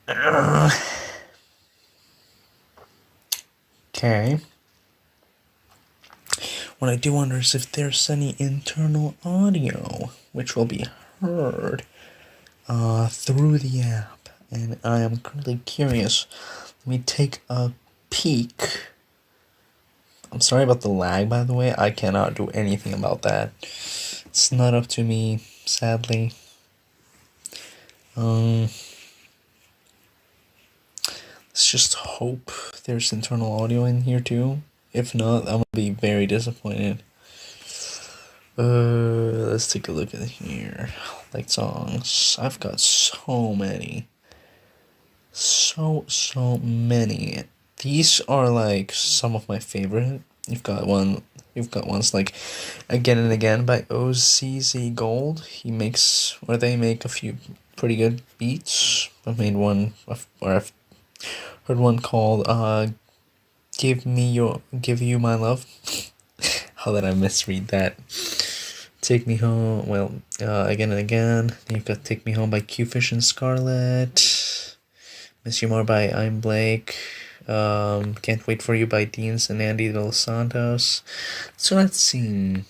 Okay. What I do wonder is if there's any internal audio which will be heard through the app, and I am currently curious. Let me take a peek. I'm sorry about the lag, by the way. I cannot do anything about that. It's not up to me, sadly. Let's just hope there's internal audio in here too. If not, I'm gonna be very disappointed. Let's take a look at here. Like songs. I've got so many. So many. These are like some of my favorite. You've got ones like Again and Again by OCZ Gold. They make a few pretty good beats. I've heard one called Give You My Love. How did I misread that? Take Me Home, Again and Again. Then you've got Take Me Home by Qfish and Scarlett. Miss You More by I'm Blake. Can't Wait For You by Deans and Andy Dos Santos. So let's see.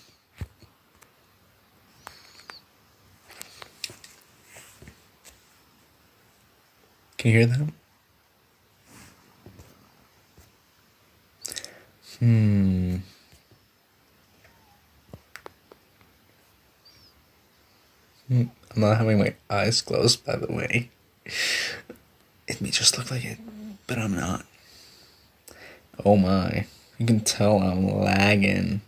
Can you hear that? I'm not having my eyes closed, by the way. It may just look like it, but I'm not. Oh my. You can tell I'm lagging.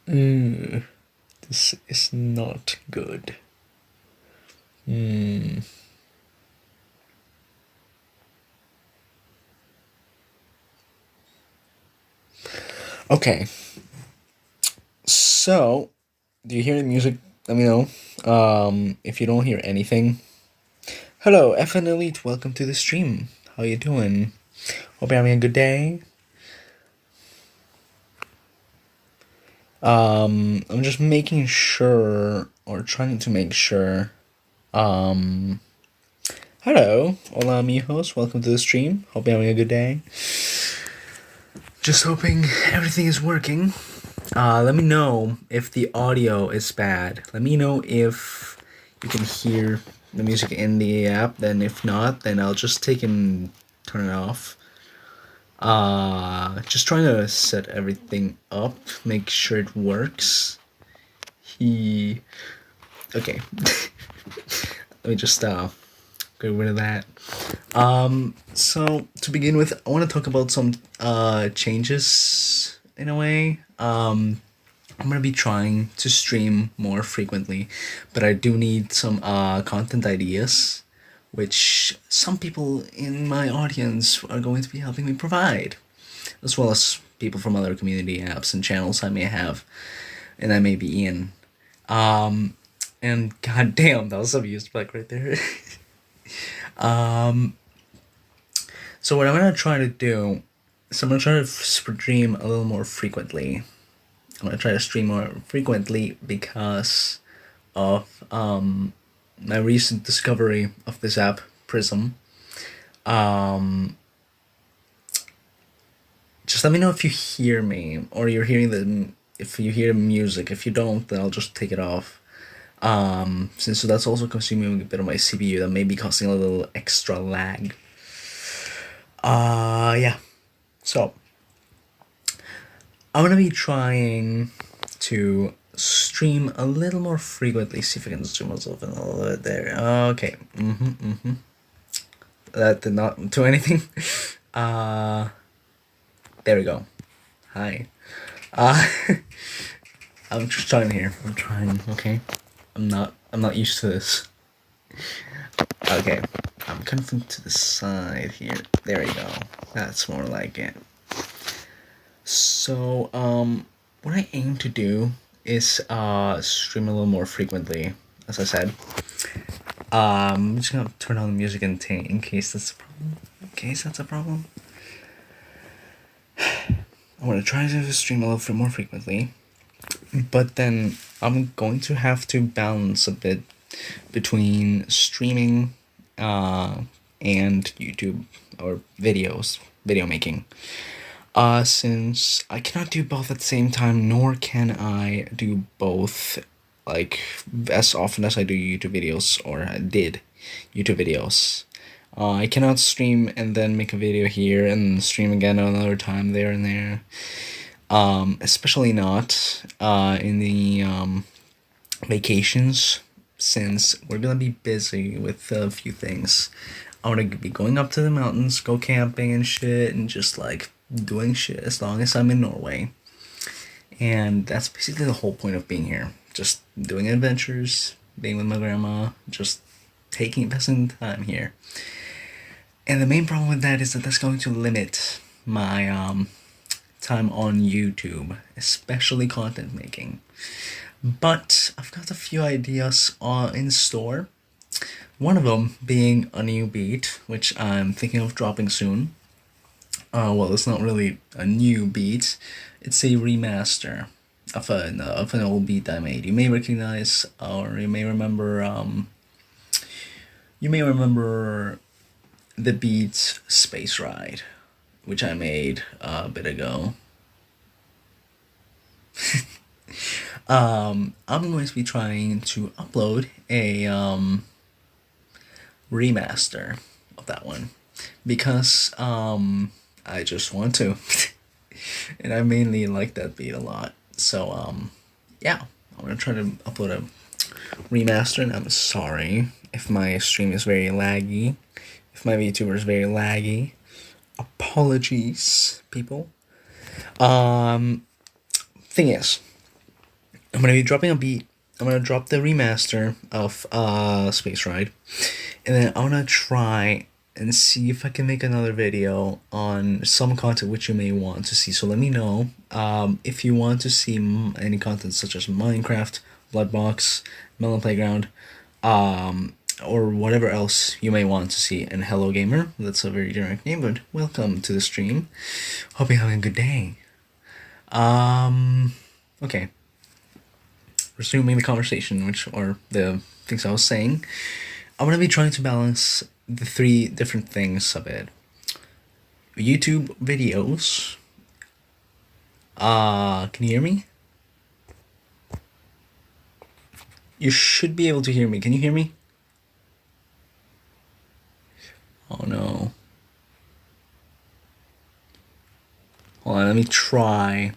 This is not good. Okay. So, do you hear the music? Let me know. If you don't hear anything. Hello, FN Elite. Welcome to the stream. How you doing? Hope you're having a good day. I'm just making sure, or trying to make sure. Hello, hola amigos. Welcome to the stream. Hope you're having a good day. Just hoping everything is working. Let me know if the audio is bad. Let me know if you can hear the music in the app. Then if not, then I'll just take and turn it off. Just trying to set everything up, make sure it works. Okay. Let me just get rid of that. So to begin with, I want to talk about some changes in a way. I'm gonna be trying to stream more frequently, but I do need some content ideas, which some people in my audience are going to be helping me provide, as well as people from other community apps and channels I may have, and I may be in. And goddamn, that was a used plug right there. So what I'm gonna try to do is I'm gonna try to stream a little more frequently. I'm gonna try to stream more frequently because of my recent discovery of this app, Prism. Just let me know if you hear me, or you're hearing if you hear the music. If you don't, then I'll just take it off. Since that's also consuming a bit of my CPU, that may be causing a little extra lag. Yeah. So, I'm gonna be trying to stream a little more frequently. See if I can zoom myself in a little bit there. Okay. That did not do anything. There we go. Hi. I'm just trying here. I'm trying. Okay. I'm not used to this. Okay. I'm kind of to the side here. There we go. That's more like it. So, what I aim to do is stream a little more frequently, as I said. I'm just gonna turn on the music in case that's a problem. I'm gonna try to stream a little bit more frequently, but then I'm going to have to balance a bit between streaming and YouTube or video making. Since I cannot do both at the same time, nor can I do both like as often as I do YouTube videos, or I did YouTube videos. I cannot stream and then make a video here and stream again another time there and there. Especially not in the vacations, since we're gonna be busy with a few things. I'm gonna be going up to the mountains, go camping and shit, and just like doing shit as long as I'm in Norway. And that's basically the whole point of being here. Just doing adventures, being with my grandma, just passing time here. And the main problem with that is that that's going to limit my time on YouTube, especially content making. But I've got a few ideas in store. One of them being a new beat, which I'm thinking of dropping soon. Well, it's not really a new beat. It's a remaster of an old beat I made. You may recognize, or you may remember the beat Space Ride, which I made a bit ago. I'm going to be trying to upload a remaster of that one, because I just want to. And I mainly like that beat a lot. So yeah, I'm gonna try to upload a remaster, and I'm sorry if my stream is very laggy, if my VTuber is very laggy. Apologies, people. Thing is, I'm gonna be dropping a beat. I'm gonna drop the remaster of Space Ride, and then I'm gonna try and see if I can make another video on some content which you may want to see. So let me know if you want to see any content such as Minecraft, Bloodbox, Melon Playground, or whatever else you may want to see. And hello gamer, that's a very generic name, but welcome to the stream. Hope you're having a good day. Okay. Resuming the conversation, or the things I was saying, I'm gonna be trying to balance the three different things of it. YouTube videos. Can you hear me? You should be able to hear me. Can you hear me? Oh no. Hold on, let me try.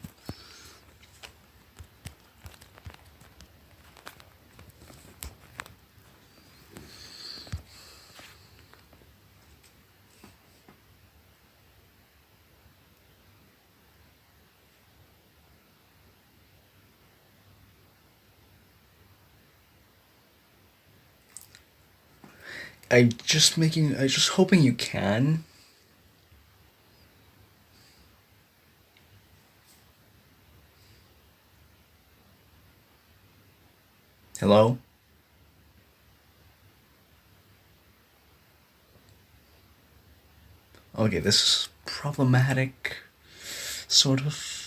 I just hoping you can. Hello? Okay, this is problematic, sort of.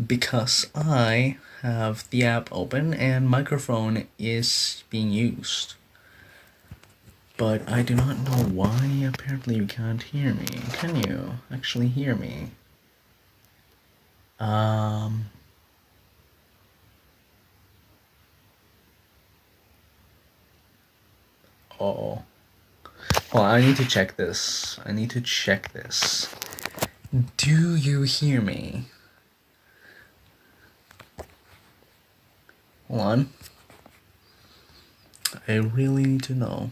Because I have the app open and microphone is being used. But I do not know why apparently you can't hear me. Can you actually hear me? Oh. Well, I need to check this. Do you hear me? Hold on. I really need to know.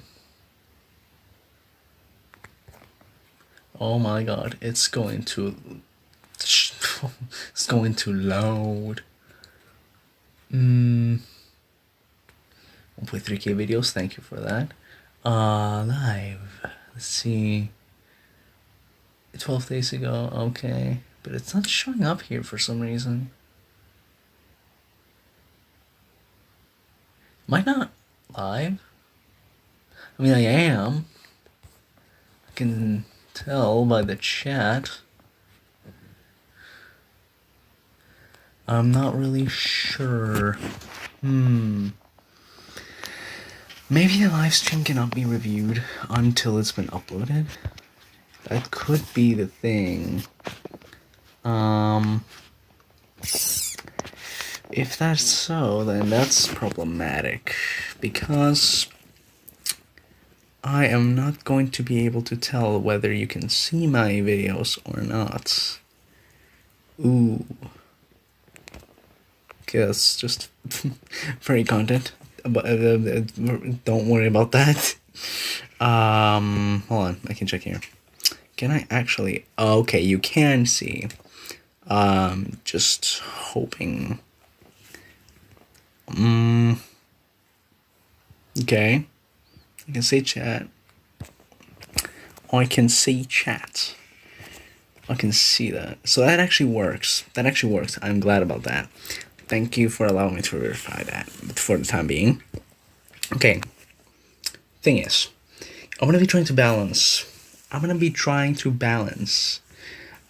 Oh my god, it's going to load. 1.3K videos, thank you for that. Live. Let's see. 12 days ago, okay. But it's not showing up here for some reason. Am I not live? I mean, I am. I can tell by the chat. I'm not really sure. Maybe the live stream cannot be reviewed until it's been uploaded. That could be the thing. If that's so, then that's problematic, because I am not going to be able to tell whether you can see my videos or not. Ooh. Guess just free content. But don't worry about that. Hold on, I can check here. Can I actually? Okay, you can see. Just hoping. Okay. I can see chat. I can see chat. I can see that. So that actually works. That actually works. I'm glad about that. Thank you for allowing me to verify that for the time being. Okay. Thing is, I'm gonna be trying to balance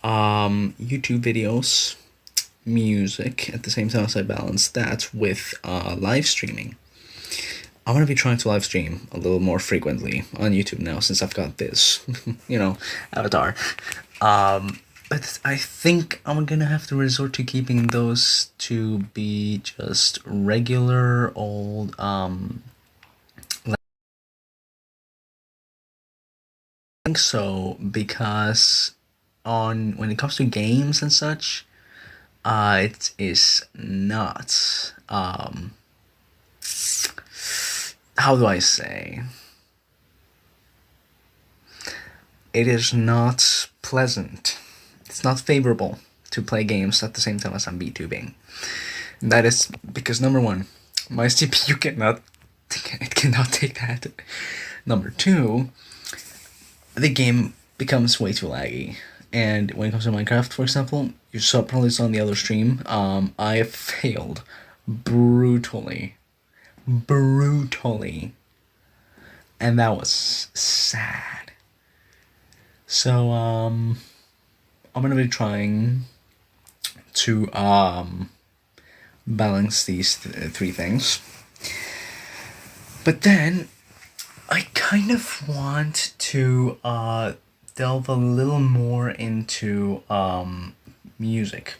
YouTube videos, music at the same time as I balance that with live streaming. I'm gonna be trying to live stream a little more frequently on YouTube now since I've got this, avatar. But I think I'm gonna have to resort to keeping those to be just regular old I think so, because when it comes to games and such, it is not how do I say? It is not pleasant. It's not favorable to play games at the same time as I'm VTubing. That is because number one, my CPU cannot take that. Number two, the game becomes way too laggy. And when it comes to Minecraft, for example, you probably saw on the other stream, I have failed brutally. And that was sad. So, I'm gonna be trying to, balance these three things. But then, I kind of want to, delve a little more into, music.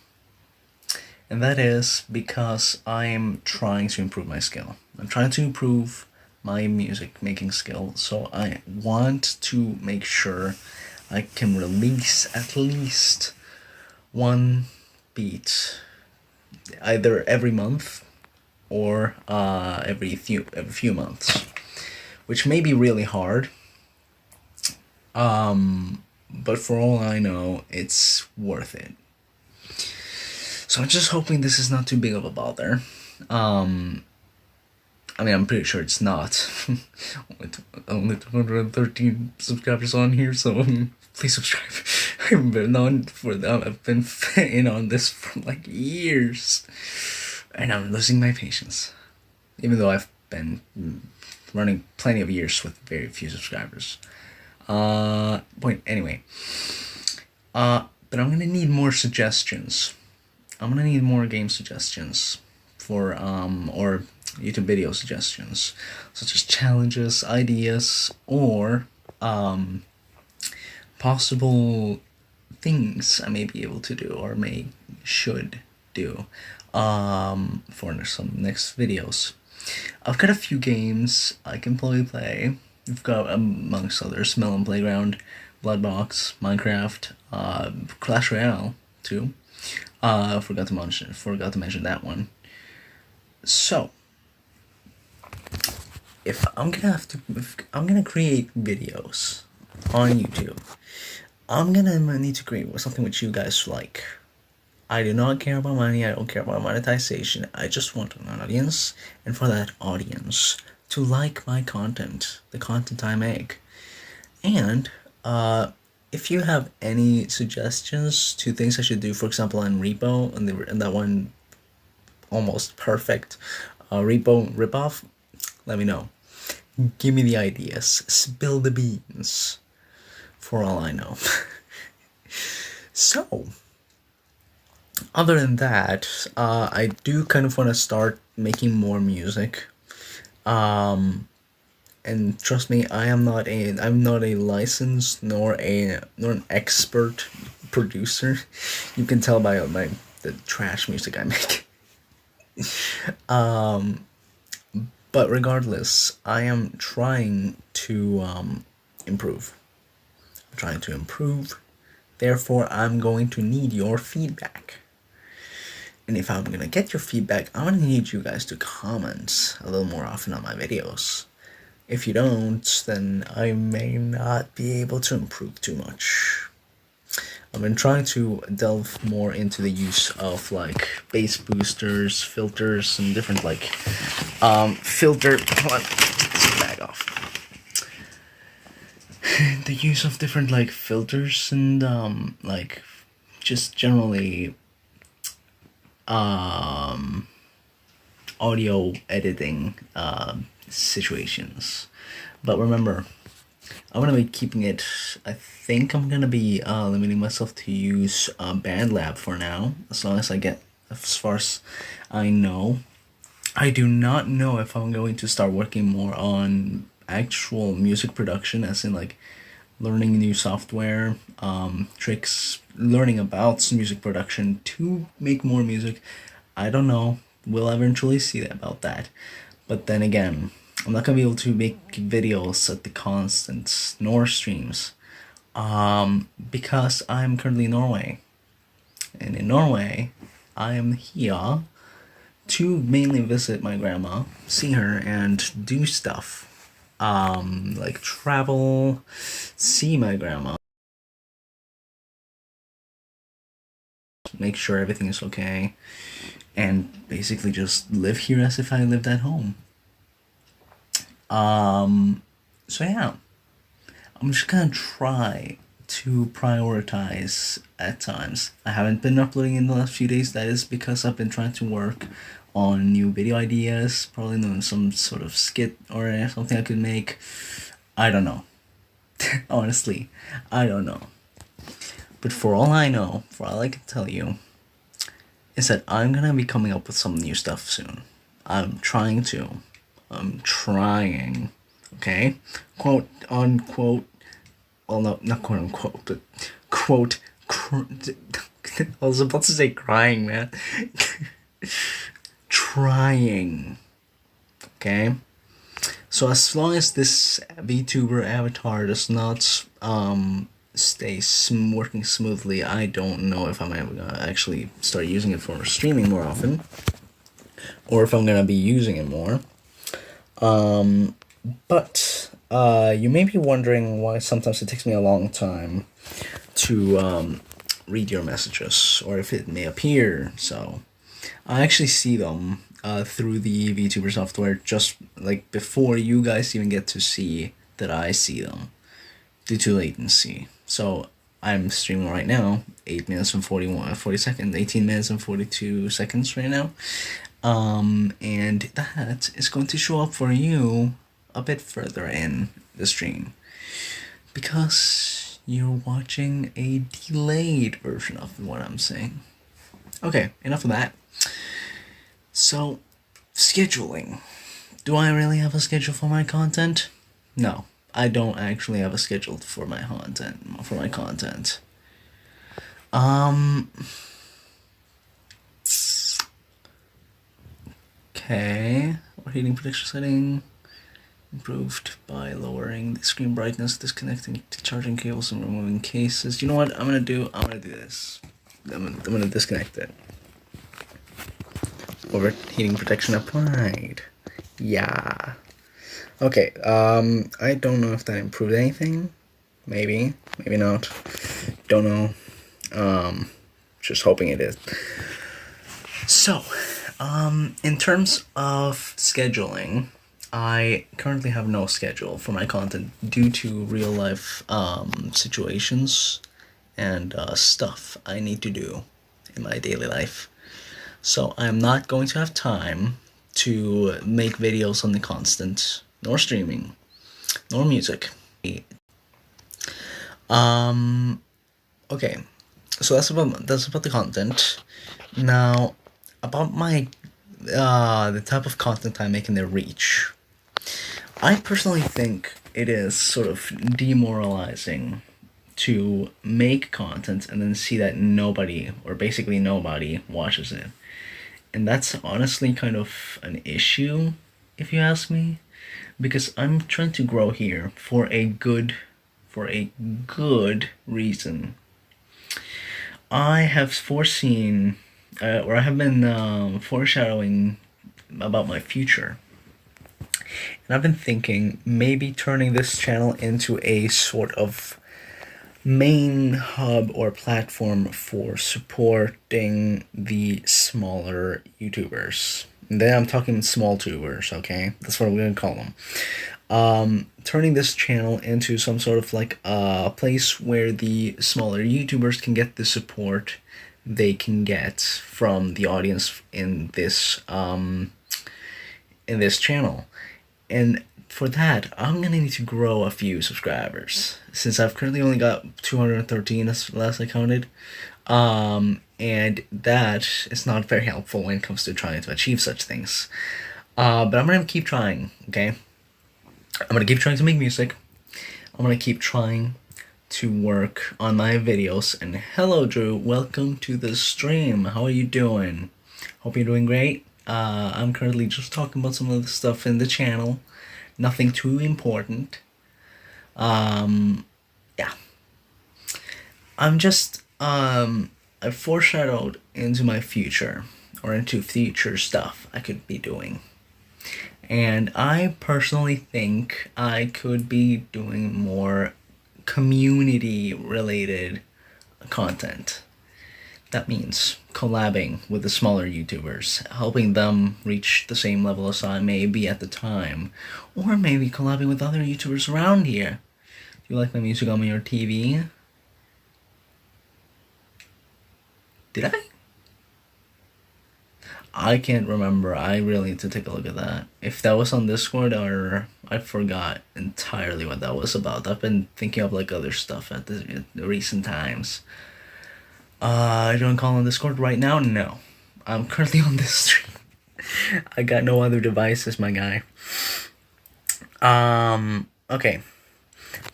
And that is because I am trying to improve my skill. I'm trying to improve my music making skill, so I want to make sure I can release at least one beat either every month or every few months, which may be really hard. But for all I know, it's worth it. So I'm just hoping this is not too big of a bother. I mean, I'm pretty sure it's not. Only 213 subscribers on here, so please subscribe. I've been on I've been in on this for like years, and I'm losing my patience. Even though I've been running plenty of years with very few subscribers. Anyway. But I'm gonna need more suggestions. I'm gonna need more game suggestions for or YouTube video suggestions, such as challenges, ideas, or possible things I may be able to do or should do for some next videos. I've got a few games I can play. We've got, amongst others, Melon Playground, Bloodbox, Minecraft, Clash Royale too. Forgot to mention that one. So, if I'm gonna create videos on YouTube, I'm gonna need to create something which you guys like. I do not care about money. I don't care about monetization. I just want an audience, and for that audience to like my content, the content I make. And if you have any suggestions to things I should do, for example, on Repo, and that one almost perfect Repo ripoff, let me know. Give me the ideas. Spill the beans. For all I know. So, other than that, I do kind of want to start making more music. And trust me, I'm not a licensed nor an expert producer. You can tell by the trash music I make. But regardless, I am trying to improve. I'm trying to improve. Therefore, I'm going to need your feedback. And if I'm gonna get your feedback, I'm gonna need you guys to comment a little more often on my videos. If you don't, then I may not be able to improve too much. I've been trying to delve more into the use of like bass boosters, filters, and different like filter. Hold on, let's back off. The use of different like filters and like just generally audio editing situations. But remember, I'm gonna be keeping it. I think I'm gonna be limiting myself to use BandLab for now, as long as I get as far as I know. I do not know if I'm going to start working more on actual music production, as in like learning new software, tricks, learning about music production to make more music. I don't know. We'll eventually see about that. But then again, I'm not gonna be able to make videos at the constant nor streams, because I'm currently in Norway, and in Norway, I am here to mainly visit my grandma, see her, and do stuff, like travel, see my grandma, make sure everything is okay, and basically just live here as if I lived at home. So yeah, I'm just gonna try to prioritize at times. I haven't been uploading in the last few days. That is because I've been trying to work on new video ideas, probably doing some sort of skit or something I could make. I don't know. Honestly, I don't know. But for all I know, for all I can tell you, is that I'm gonna be coming up with some new stuff soon. I'm trying. Okay? Quote unquote. Well, no, not quote unquote, but quote. I was about to say crying, man. Trying. Okay? So as long as this VTuber avatar does not stay working smoothly, I don't know if I'm ever gonna actually start using it for streaming more often, or if I'm gonna be using it more. But you may be wondering why sometimes it takes me a long time to read your messages, or if it may appear. So I actually see them through the VTuber software just like before you guys even get to see that I see them, due to latency. So I'm streaming right now, 8 minutes and 40 seconds, 18 minutes and 42 seconds right now. And that is going to show up for you a bit further in the stream, because you're watching a delayed version of what I'm saying. Okay, enough of that. So, scheduling. Do I really have a schedule for my content? No, I don't actually have a schedule for my content. Okay, heating protection setting improved by lowering the screen brightness, disconnecting the charging cables, and removing cases. You know what I'm gonna do? I'm gonna do this. I'm gonna disconnect it. Overheating protection applied. Yeah. Okay, I don't know if that improved anything. Maybe, maybe not. Don't know. Just hoping it is. So, in terms of scheduling, I currently have no schedule for my content due to real life situations and stuff I need to do in my daily life. So I'm not going to have time to make videos on the constant, nor streaming, nor music. Okay, so that's about the content. Now, about my the type of content I make in the reach. I personally think it is sort of demoralizing to make content and then see that nobody, or basically nobody, watches it. And that's honestly kind of an issue, if you ask me, because I'm trying to grow here for a good reason. I have foreseen, or I have been foreshadowing about my future. And I've been thinking maybe turning this channel into a sort of main hub or platform for supporting the smaller YouTubers. And then I'm talking small tubers, okay? That's what I'm gonna call them. Turning this channel into some sort of like a place where the smaller YouTubers can get the support they can get from the audience in this channel. And for that, I'm gonna need to grow a few subscribers, since I've currently only got 213 as last I counted. And that is not very helpful when it comes to trying to achieve such things. But I'm gonna keep trying, okay? I'm gonna keep trying to make music. I'm gonna keep trying to work on my videos. And hello, Drew. Welcome to the stream. How are you doing? Hope you're doing great. I'm currently just talking about some of the stuff in the channel. Nothing too important. Yeah. I'm just, I foreshadowed into my future, or into future stuff I could be doing. And I personally think I could be doing more community-related content. That means collabing with the smaller YouTubers, helping them reach the same level as I may be at the time, or maybe collabing with other YouTubers around here. Do you like my music on your TV? Did I? I can't remember. I really need to take a look at that. If that was on Discord, or I forgot entirely what that was about. I've been thinking of like other stuff at the recent times. I don't call on Discord right now? No. I'm currently on this stream. I got no other devices, my guy. Okay.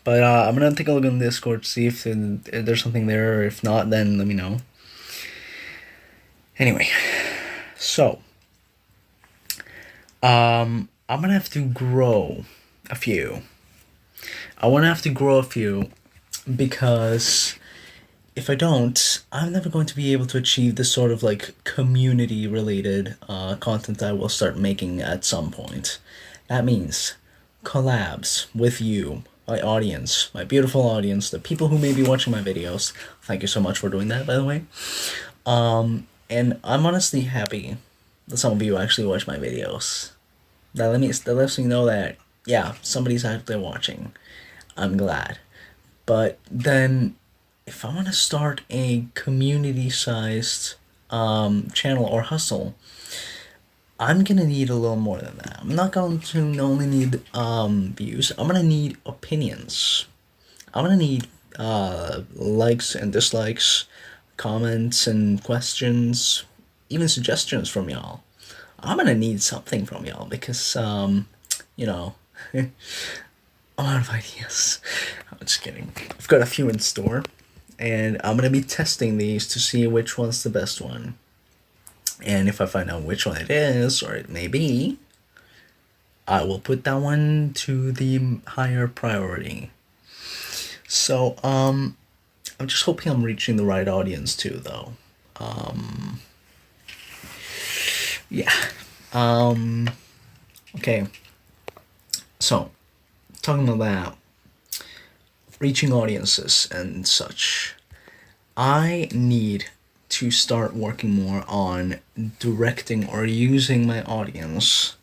But I'm gonna take a look on Discord, see if there's something there. If not, then let me know. Anyway, so I'm gonna have to grow a few. I wanna have to grow a few because if I don't, I'm never going to be able to achieve the sort of like community related content I will start making at some point. That means collabs with you, my audience, my beautiful audience, the people who may be watching my videos. Thank you so much for doing that, by the way. And I'm honestly happy that some of you actually watch my videos. That lets me know that, yeah, somebody's out there watching. I'm glad. But then, if I want to start a community-sized channel or hustle, I'm gonna need a little more than that. I'm not going to only need views. I'm gonna need opinions. I'm gonna need likes and dislikes, comments and questions, even suggestions from y'all. I'm gonna need something from y'all because, you know, I'm out of ideas. I'm just kidding. I've got a few in store, and I'm gonna be testing these to see which one's the best one. And if I find out which one it is, or it may be, I will put that one to the higher priority. So, I'm just hoping I'm reaching the right audience too, though. Yeah. Okay. So, talking about that, reaching audiences and such, I need to start working more on directing or using my audience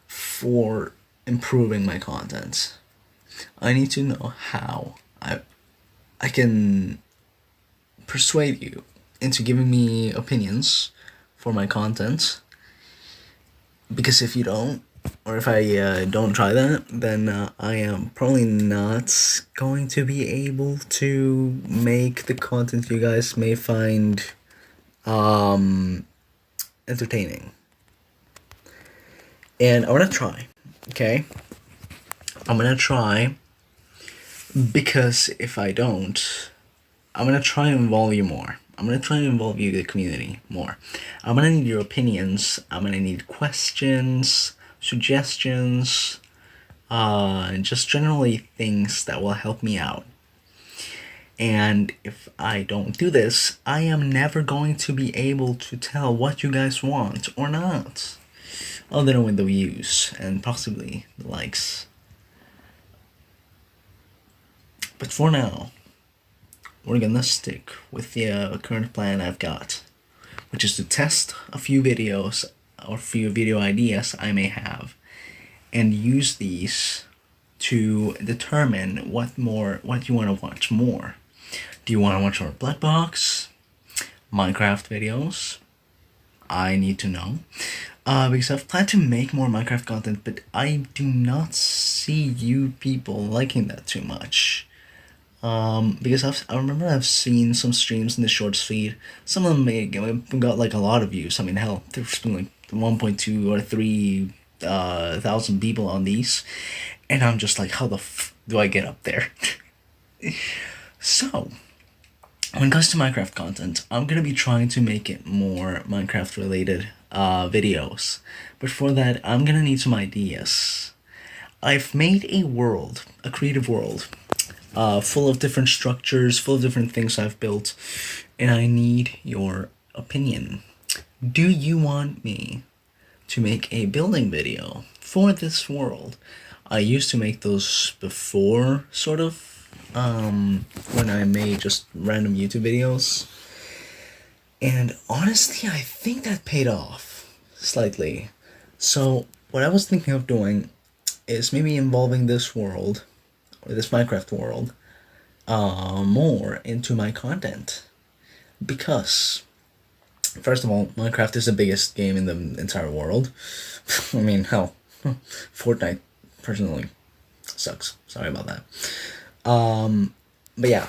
for improving my content. I need to know how I can persuade you into giving me opinions for my content. Because if you don't, or if I don't try that, then I am probably not going to be able to make the content you guys may find entertaining. And I want to try, okay? I'm gonna try, because if I don't, I'm gonna try and involve you more. I'm gonna try and involve you, the community, more. I'm gonna need your opinions. I'm gonna need questions, suggestions, and just generally things that will help me out. And if I don't do this, I am never going to be able to tell what you guys want or not. Other than with the views and possibly the likes. But for now, we're gonna stick with the current plan I've got, which is to test a few videos or a few video ideas I may have, and use these to determine what you want to watch more. Do you want to watch more Black Box, Minecraft videos? I need to know. Because I've planned to make more Minecraft content, but I do not see you people liking that too much. Because I remember I've seen some streams in the shorts feed. Some of them got like a lot of views. I mean, hell, there's been like 1.2 or 3 thousand people on these, and I'm just like, how the do I get up there? So, when it comes to Minecraft content, I'm gonna be trying to make it more Minecraft related videos. But for that, I'm gonna need some ideas. I've made a world, a creative world, full of different structures, full of different things I've built, and I need your opinion. Do you want me to make a building video for this world? I used to make those before, sort of, when I made just random YouTube videos, and honestly, I think that paid off slightly. So what I was thinking of doing is maybe involving this world, or this Minecraft world, more into my content. Because, first of all, Minecraft is the biggest game in the entire world. I mean, hell, Fortnite, personally, sucks. Sorry about that. But yeah,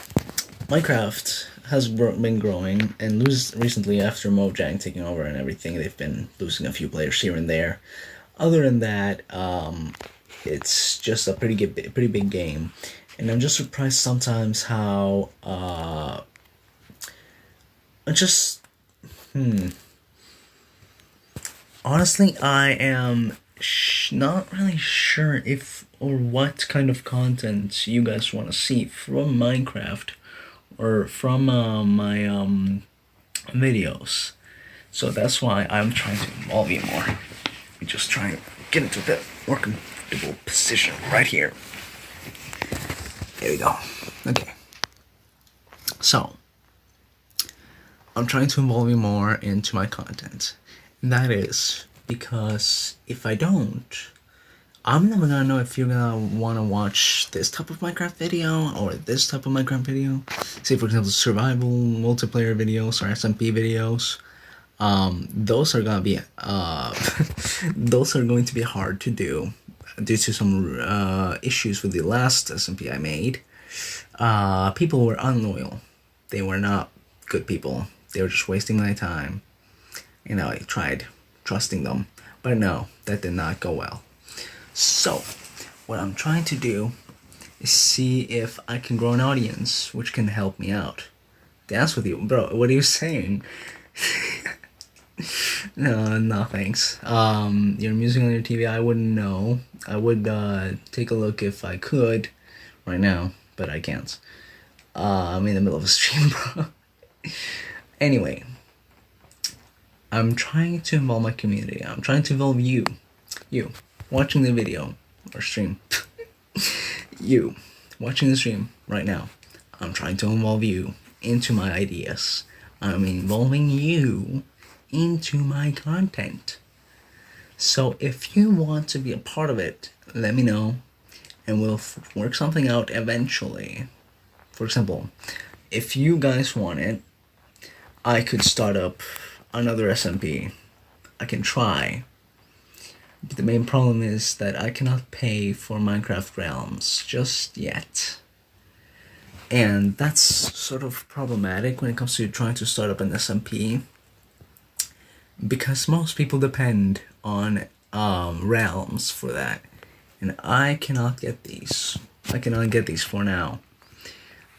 Minecraft has been growing, and recently, after Mojang taking over and everything, they've been losing a few players here and there. Other than that, it's just a pretty big game, and I'm just surprised sometimes how honestly, I am not really sure if or what kind of content you guys want to see from Minecraft or from my videos. So that's why I'm trying to involve you more. We just try and get into the more comfortable position right here. There we go. Okay. So, I'm trying to involve you more into my content. And that is because if I don't, I'm never gonna know if you're gonna wanna watch this type of Minecraft video or this type of Minecraft video. Say, for example, survival, multiplayer videos, or SMP videos. Those are gonna be those are going to be hard to do due to some issues with the last SMP I made. People were unloyal. They were not good people. They were just wasting my time. You know, I tried trusting them, but no, that did not go well. So, what I'm trying to do is see if I can grow an audience which can help me out. Dance with you, bro. What are you saying? No thanks. Your music on your TV, I wouldn't know. I would take a look if I could right now, but I can't. I'm in the middle of a stream, bro. Anyway, I'm trying to involve my community. I'm trying to involve you watching the video or stream. You watching the stream right now. I'm trying to involve you into my ideas. I'm involving you into my content. So if you want to be a part of it, let me know, and we'll work something out eventually. For example, if you guys want it, I could start up another SMP. I can try. But the main problem is that I cannot pay for Minecraft Realms just yet. And that's sort of problematic when it comes to trying to start up an SMP. Because most people depend on Realms for that. and I cannot get these. I cannot get these for now.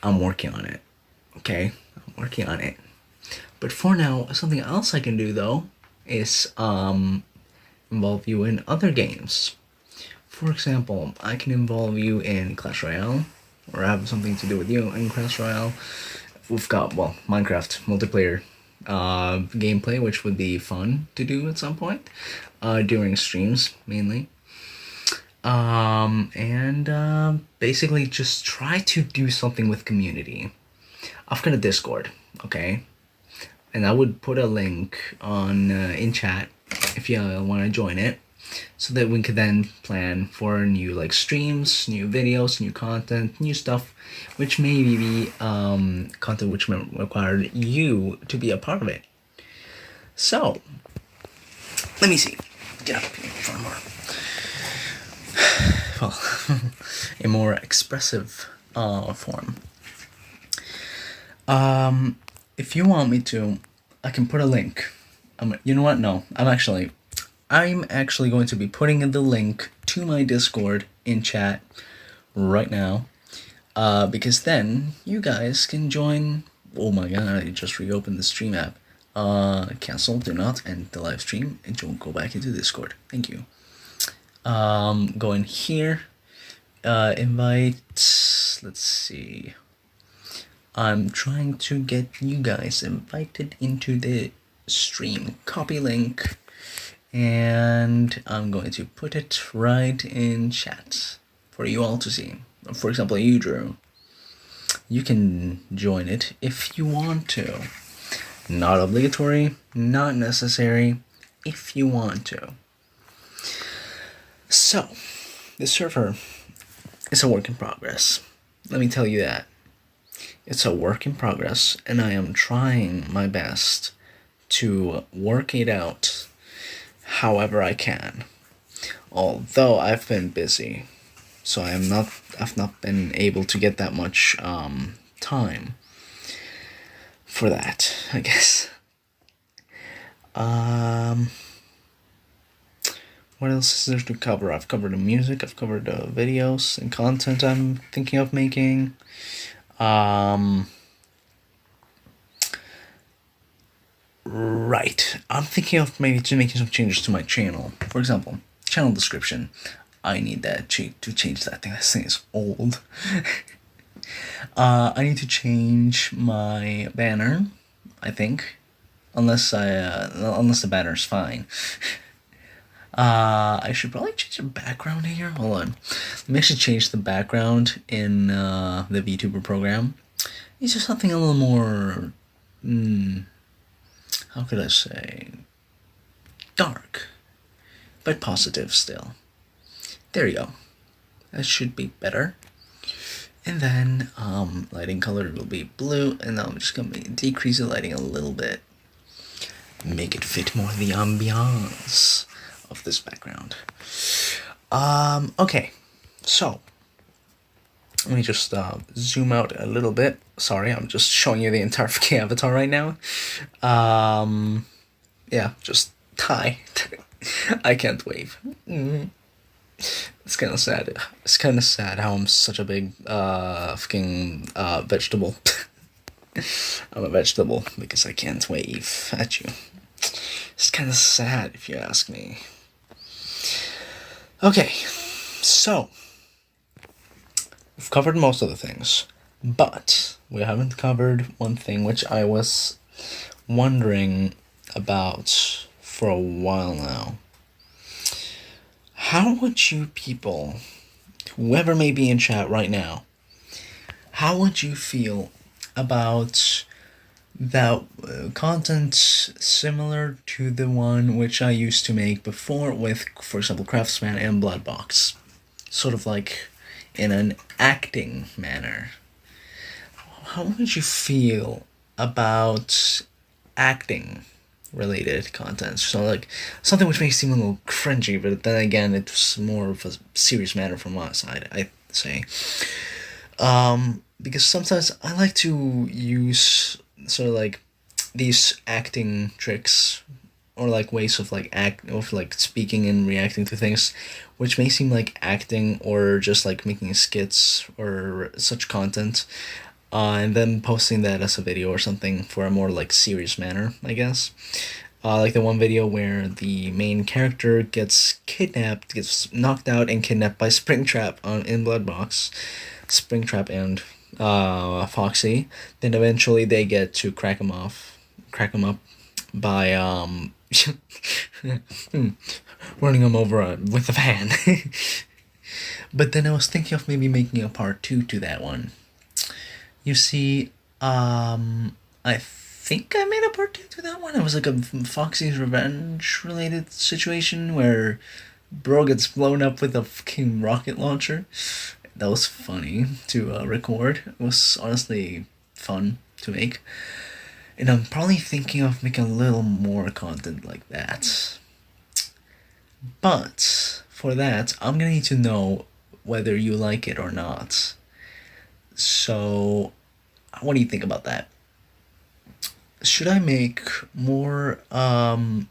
I'm working on it. Okay, I'm working on it. But for now, something else I can do though is involve you in other games. For example, I can involve you in Clash Royale, or have something to do with you in Clash Royale. We've got, well, Minecraft multiplayer gameplay, which would be fun to do at some point during streams mainly. And basically just try to do something with community. I've got a Discord, okay, and I would put a link on in chat if you want to join it, so that we could then plan for new like streams, new videos, new content, new stuff, which may be content which may require you to be a part of it. So let me see. Get up here for more, well, a more expressive form. If you want me to, I can put a link. You know what? No, I'm actually going to be putting the link to my Discord in chat right now, because then you guys can join. Oh my god, I just reopened the stream app. Cancel, do not end the live stream, and don't go back into Discord. Thank you. Go in here, invite, let's see. I'm trying to get you guys invited into the stream. Copy link, and I'm going to put it right in chat for you all to see. For example, you, Drew, you can join it if you want to. Not obligatory, not necessary, if you want to. So, the server is a work in progress. Let me tell you that. It's a work in progress, and I am trying my best to work it out however I can. Although I've been busy, so I've not been able to get that much time for that, I guess. What else is there to cover? I've covered the music, I've covered the videos and content I'm thinking of making. Right. I'm thinking of maybe making some changes to my channel. For example, channel description. I need that to change that thing. This thing is old. I need to change my banner, I think. Unless the banner's fine. I should probably change the background here. Hold on. Let me actually change the background in the Vtuber program. It's just something a little more, how could I say, dark, but positive still. There you go. That should be better. And then lighting color will be blue, and I'm just gonna decrease the lighting a little bit, make it fit more the ambiance of this background. Okay, so let me just zoom out a little bit. Sorry, I'm just showing you the entire fucking avatar right now. Yeah, just hi. I can't wave. It's kind of sad. It's kind of sad how I'm such a big fucking vegetable. I'm a vegetable because I can't wave at you. It's kind of sad if you ask me. Okay, so we've covered most of the things, but we haven't covered one thing which I was wondering about for a while now. How would you people, whoever may be in chat right now, how would you feel about that content similar to the one which I used to make before with, for example, Craftsman and Bloodbox? Sort of like in an acting manner. How would you feel about acting related content? So like something which may seem a little cringy, but then again it's more of a serious matter from my side, I'd say. Because sometimes I like to use sort of like these acting tricks or like ways of like speaking and reacting to things, which may seem like acting or just like making skits or such content, and then posting that as a video or something for a more like serious manner, I guess. Like the one video where the main character gets kidnapped, gets knocked out and kidnapped by Springtrap in Bloodbox, Springtrap and Foxy. Then eventually they get to crack him up by running him over with a van. But then I was thinking of maybe making a part 2 to that one. You see, I think I made a part 2 to that one. It was like a Foxy's Revenge related situation where bro gets blown up with a fucking rocket launcher. That was funny to record. It was honestly fun to make. And I'm probably thinking of making a little more content like that. But for that, I'm gonna need to know whether you like it or not. So, what do you think about that? Should I make more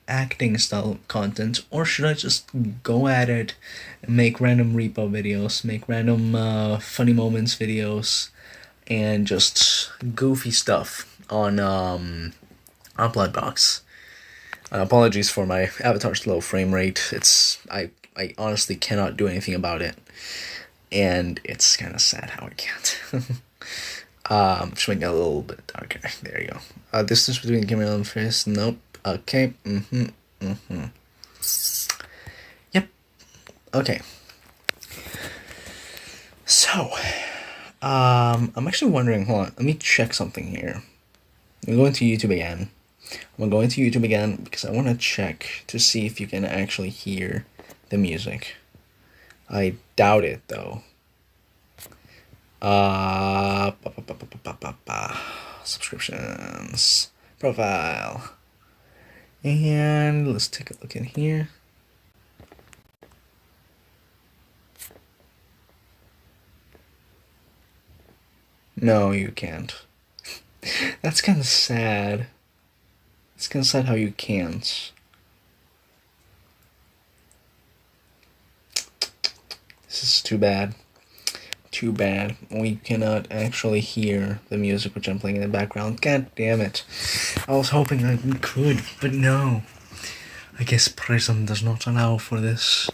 acting style content, or should I just go at it and make random repo videos, make random funny moments videos, and just goofy stuff on Bloodbox? Apologies for my avatar's low frame rate. I honestly cannot do anything about it, and it's kind of sad how I can't. Just making it a little bit darker. There you go. Distance between camera and face. Nope. Okay. Yep. Okay. So, I'm actually wondering. Hold on. Let me check something here. I'm going to YouTube again. Because I want to check to see if you can actually hear the music. I doubt it though. Subscriptions, profile, and let's take a look in here. No, you can't. That's kind of sad. It's kind of sad how you can't. This is too bad. Too bad. We cannot actually hear the music which I'm playing in the background. God damn it. I was hoping that we could, but no. I guess Prism does not allow for this.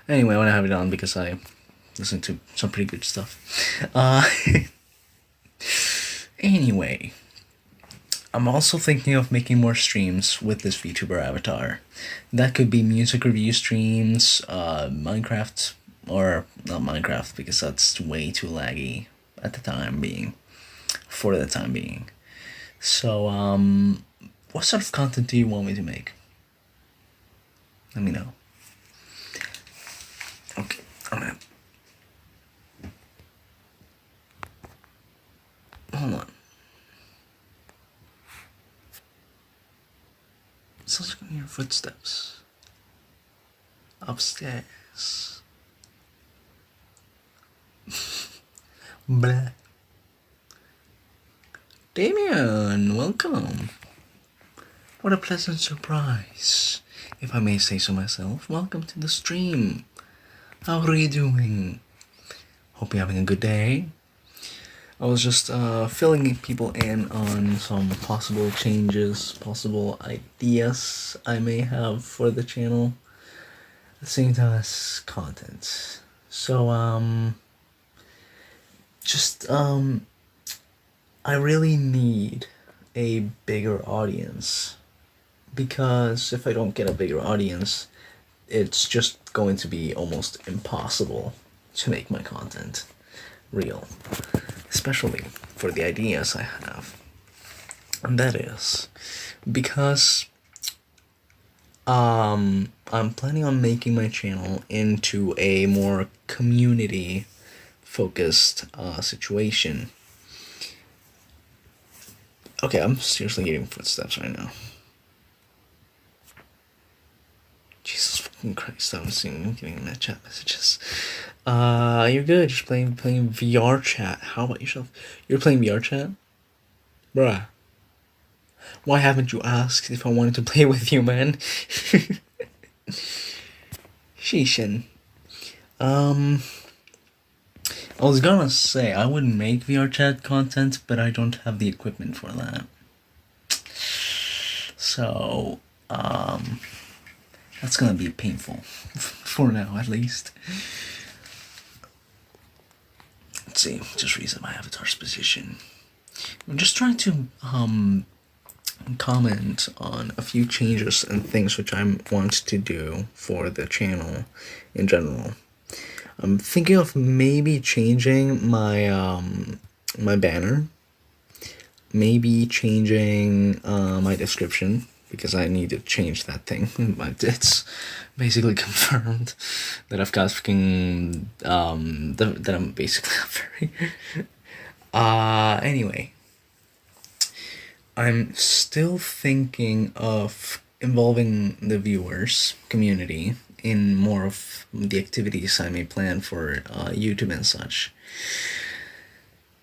Anyway, I want to have it on because I listen to some pretty good stuff. Anyway. I'm also thinking of making more streams with this VTuber avatar. That could be music review streams, Minecraft, or not Minecraft because that's way too laggy at the time being, for the time being. So, what sort of content do you want me to make? Let me know. Okay, I'm gonna... Hold on. Sounds like your footsteps. Upstairs. Blah. Damien, welcome. What a pleasant surprise. If I may say so myself, welcome to the stream. How are you doing? Hope you're having a good day. I was just filling people in on some possible changes, possible ideas I may have for the channel, at the same time as content. So, I really need a bigger audience, because if I don't get a bigger audience, it's just going to be almost impossible to make my content real, especially for the ideas I have. And that is because I'm planning on making my channel into a more community focused situation. Okay, I'm seriously getting footsteps right now. Jesus fucking Christ, I was getting in that chat messages. You're good, just playing VR chat. How about yourself? You're playing VR chat? Bruh. Why haven't you asked if I wanted to play with you, man? Sheeshin. Um, I was gonna say I would make VR chat content, but I don't have the equipment for that. So, that's gonna be painful. For now, at least. Let's see, just reset my avatar's position. I'm just trying to, comment on a few changes and things which I want to do for the channel in general. I'm thinking of maybe changing my banner, maybe changing my description, because I need to change that thing. But it's basically confirmed that I've got freaking that I'm basically very anyway. I'm still thinking of involving the viewers community in more of the activities I may plan for YouTube and such.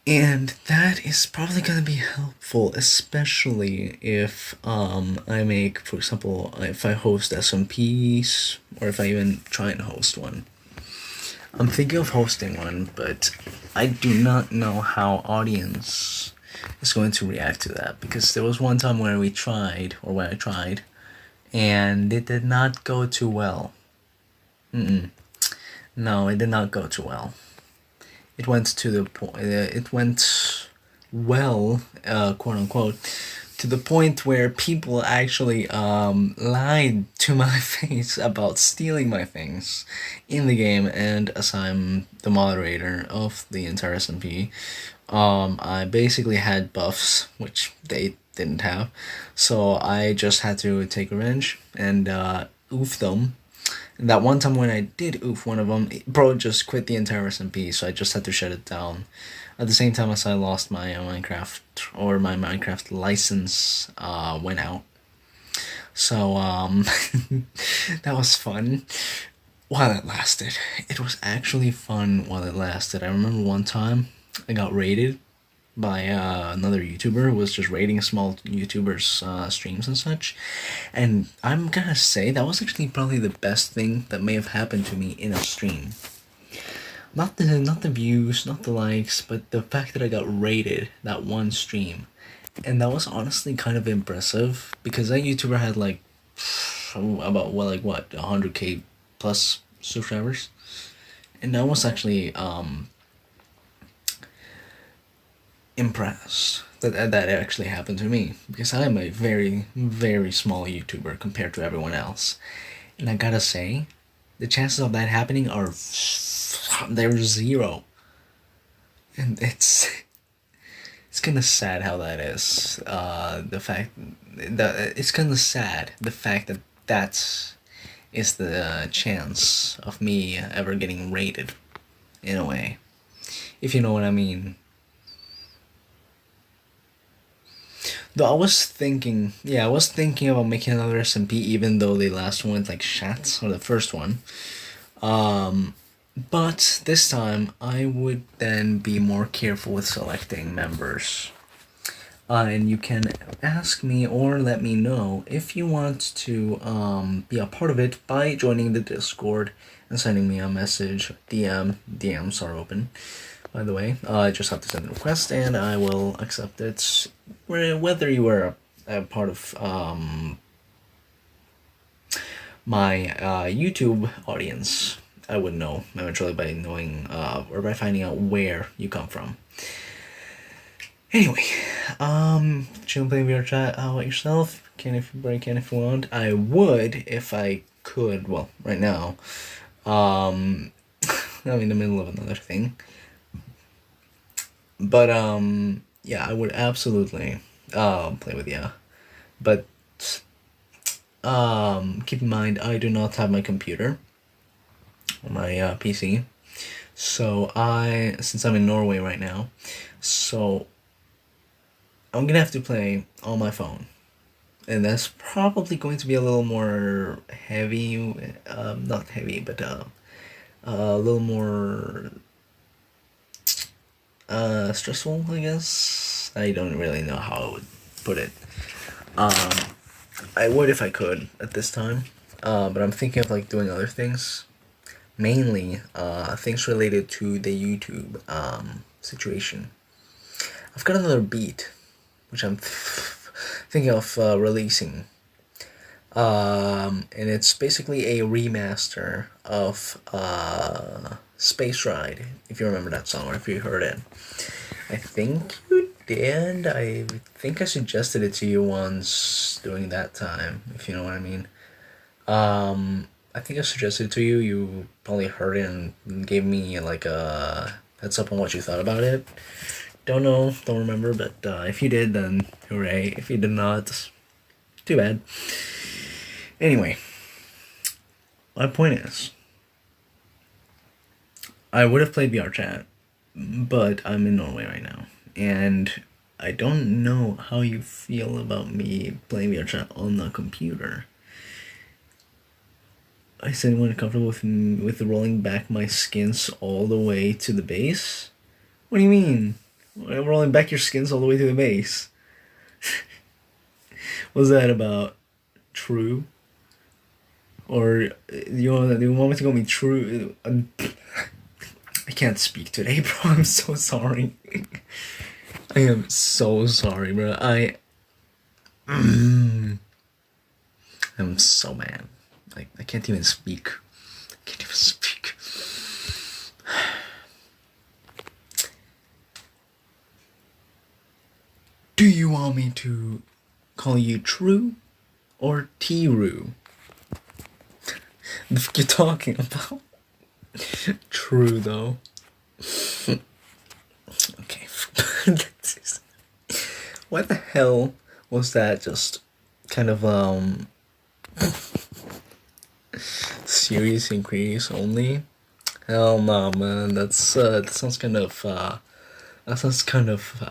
And that is probably going to be helpful, especially if I make, for example, if I host SMPs, or if I even try and host one. I'm thinking of hosting one, but I do not know how audience is going to react to that, because there was one time where I tried, and it did not go too well. No, it did not go too well. It went to the point. It went well, quote unquote, to the point where people actually lied to my face about stealing my things in the game, and as I'm the moderator of the entire SMP, I basically had buffs, which they didn't have, so I just had to take revenge and oof them. And that one time when I did oof one of them, bro just quit the entire SMP, so I just had to shut it down. At the same time as I lost my Minecraft license went out. So that was fun while it lasted. It was actually fun while it lasted. I remember one time I got raided by another YouTuber who was just raiding small YouTubers' streams and such. And I'm gonna say that was actually probably the best thing that may have happened to me in a stream. Not the views, not the likes, but the fact that I got raided that one stream. And that was honestly kind of impressive, because that YouTuber had like about 100k plus subscribers. And I was actually impressed that actually happened to me, because I am a very, very small YouTuber compared to everyone else. And I gotta say, the chances of that happening are they're zero. And it's kinda sad how that is. The fact that it's kinda sad, the fact that that is the chance of me ever getting raided, in a way, if you know what I mean. Though I was thinking about making another SMP, even though the last one went like shats, or the first one. But this time I would then be more careful with selecting members. And you can ask me or let me know if you want to be a part of it by joining the Discord and sending me a message. DMs are open, by the way. I just have to send a request and I will accept it, whether you were a part of my YouTube audience. I would know eventually by knowing or by finding out where you come from. Anyway, chill and play VR chat. How about yourself? Break in if you want. I would if I could. Well, right now, I'm in the middle of another thing. But yeah, I would absolutely play with you. But keep in mind, I do not have my computer or my PC. So since I'm in Norway right now, so I'm gonna have to play on my phone, and that's probably going to be a little more heavy, not heavy, but a little more stressful, I guess. I don't really know how I would put it. I would if I could at this time, but I'm thinking of like doing other things, mainly things related to the YouTube situation. I've got another beat, which I'm thinking of releasing, and it's basically a remaster of Space Ride. If you remember that song or if you heard it, I think you did. I think I suggested it to you once during that time, if you know what I mean. I think I suggested it to you. You probably heard it and gave me like a heads up on what you thought about it. Don't know, don't remember, but if you did, then hooray. If you did not, too bad. Anyway, my point is, I would have played VR chat, but I'm in Norway right now, and I don't know how you feel about me playing VR chat on the computer. I said I'm uncomfortable with rolling back my skins all the way to the base. What do you mean? Rolling back your skins all the way to the base? What's that about? True? Or you want me to call me true? I can't speak today, bro. I'm so sorry. I am so sorry, bro. I'm so mad. I can't even speak. I can't even speak. Do you want me to call you True or T-Roo? The fuck you talking about? True though. Okay. What the hell was that? Just kind of serious inquiries only? Hell no, man. That sounds kind of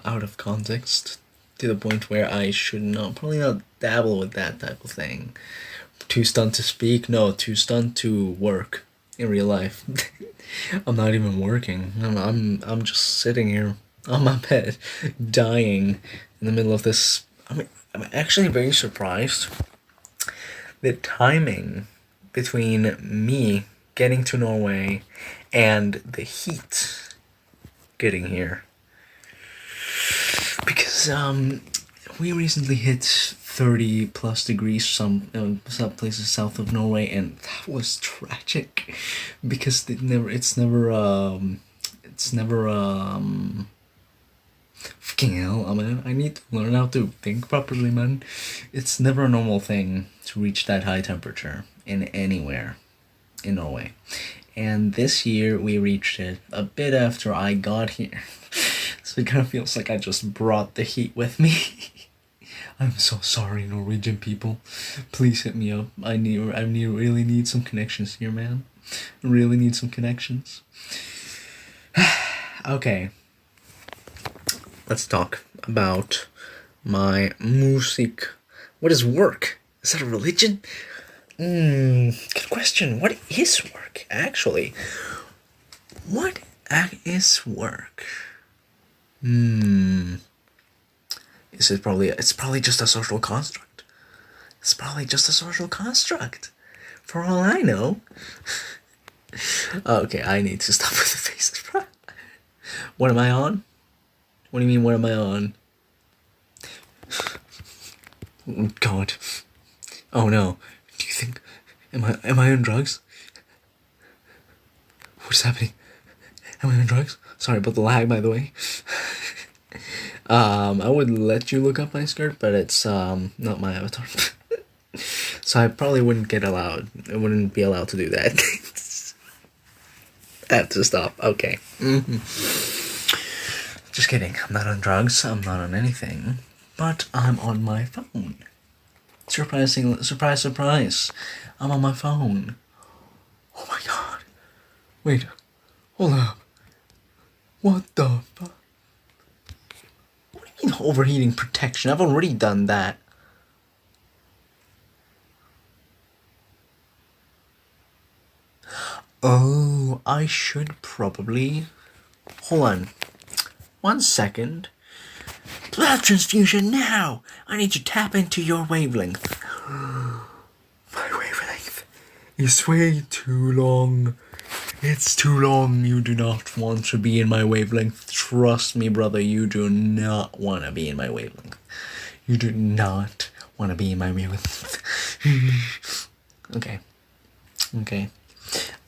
out of context, to the point where I should probably not dabble with that type of thing. Too stunned to speak? No, too stunned to work in real life. I'm not even working. I'm just sitting here on my bed, dying in the middle of this. I'm actually very surprised. The timing between me getting to Norway and the heat getting here, because we recently hit 30 plus degrees some places south of Norway, and that was tragic because it's never fucking hell, man. I need to learn how to think properly, man. It's never a normal thing to reach that high temperature in anywhere in Norway. And this year we reached it a bit after I got here. So it kind of feels like I just brought the heat with me. I'm so sorry, Norwegian people. Please hit me up. I really need some connections here, man. I really need some connections. Okay. Let's talk about my music. What is work? Is that a religion? Good question. What is work, actually? What is work? It's probably just a social construct. It's probably just a social construct. For all I know. Okay, I need to stop with the faces. What am I on? What do you mean, what am I on? Oh, God. Oh no. Do you think... Am I on drugs? What's happening? Am I on drugs? Sorry about the lag, by the way. I would let you look up my skirt, but it's not my avatar. So I probably wouldn't be allowed to do that. I have to stop. Okay. Just kidding. I'm not on drugs. I'm not on anything. But I'm on my phone. Surprise, surprise. I'm on my phone. Oh my God. Wait. Hold up. What the fuck? What do you mean overheating protection? I've already done that. Oh, I should probably... Hold on. 1 second. blood transfusion now! I need to tap into your wavelength. My wavelength is way too long. It's too long. You do not want to be in my wavelength. Trust me, brother, you do not want to be in my wavelength. You do not want to be in my wavelength. Okay.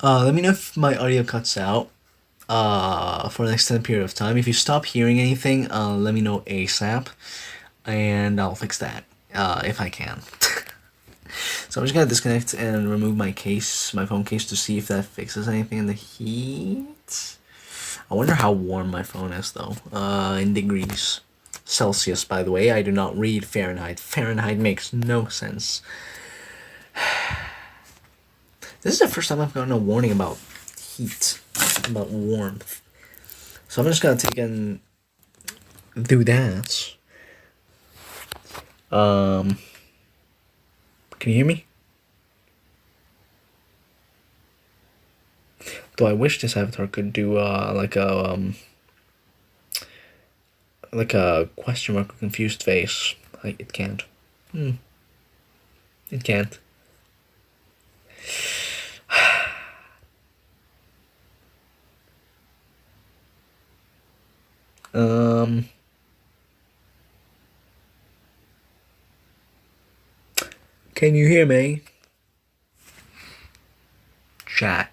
Let me know if my audio cuts out for an extended period of time. If you stop hearing anything, let me know ASAP, and I'll fix that if I can. So I'm just gonna disconnect and remove my case, my phone case, to see if that fixes anything in the heat. I wonder how warm my phone is though. In degrees Celsius, by the way. I do not read Fahrenheit. Fahrenheit makes no sense. This is the first time I've gotten a warning about heat, about warmth. So I'm just gonna take and do that. Can you hear me? Though I wish this avatar could do like a question mark or confused face. Like it can't. It can't. Can you hear me? Chat.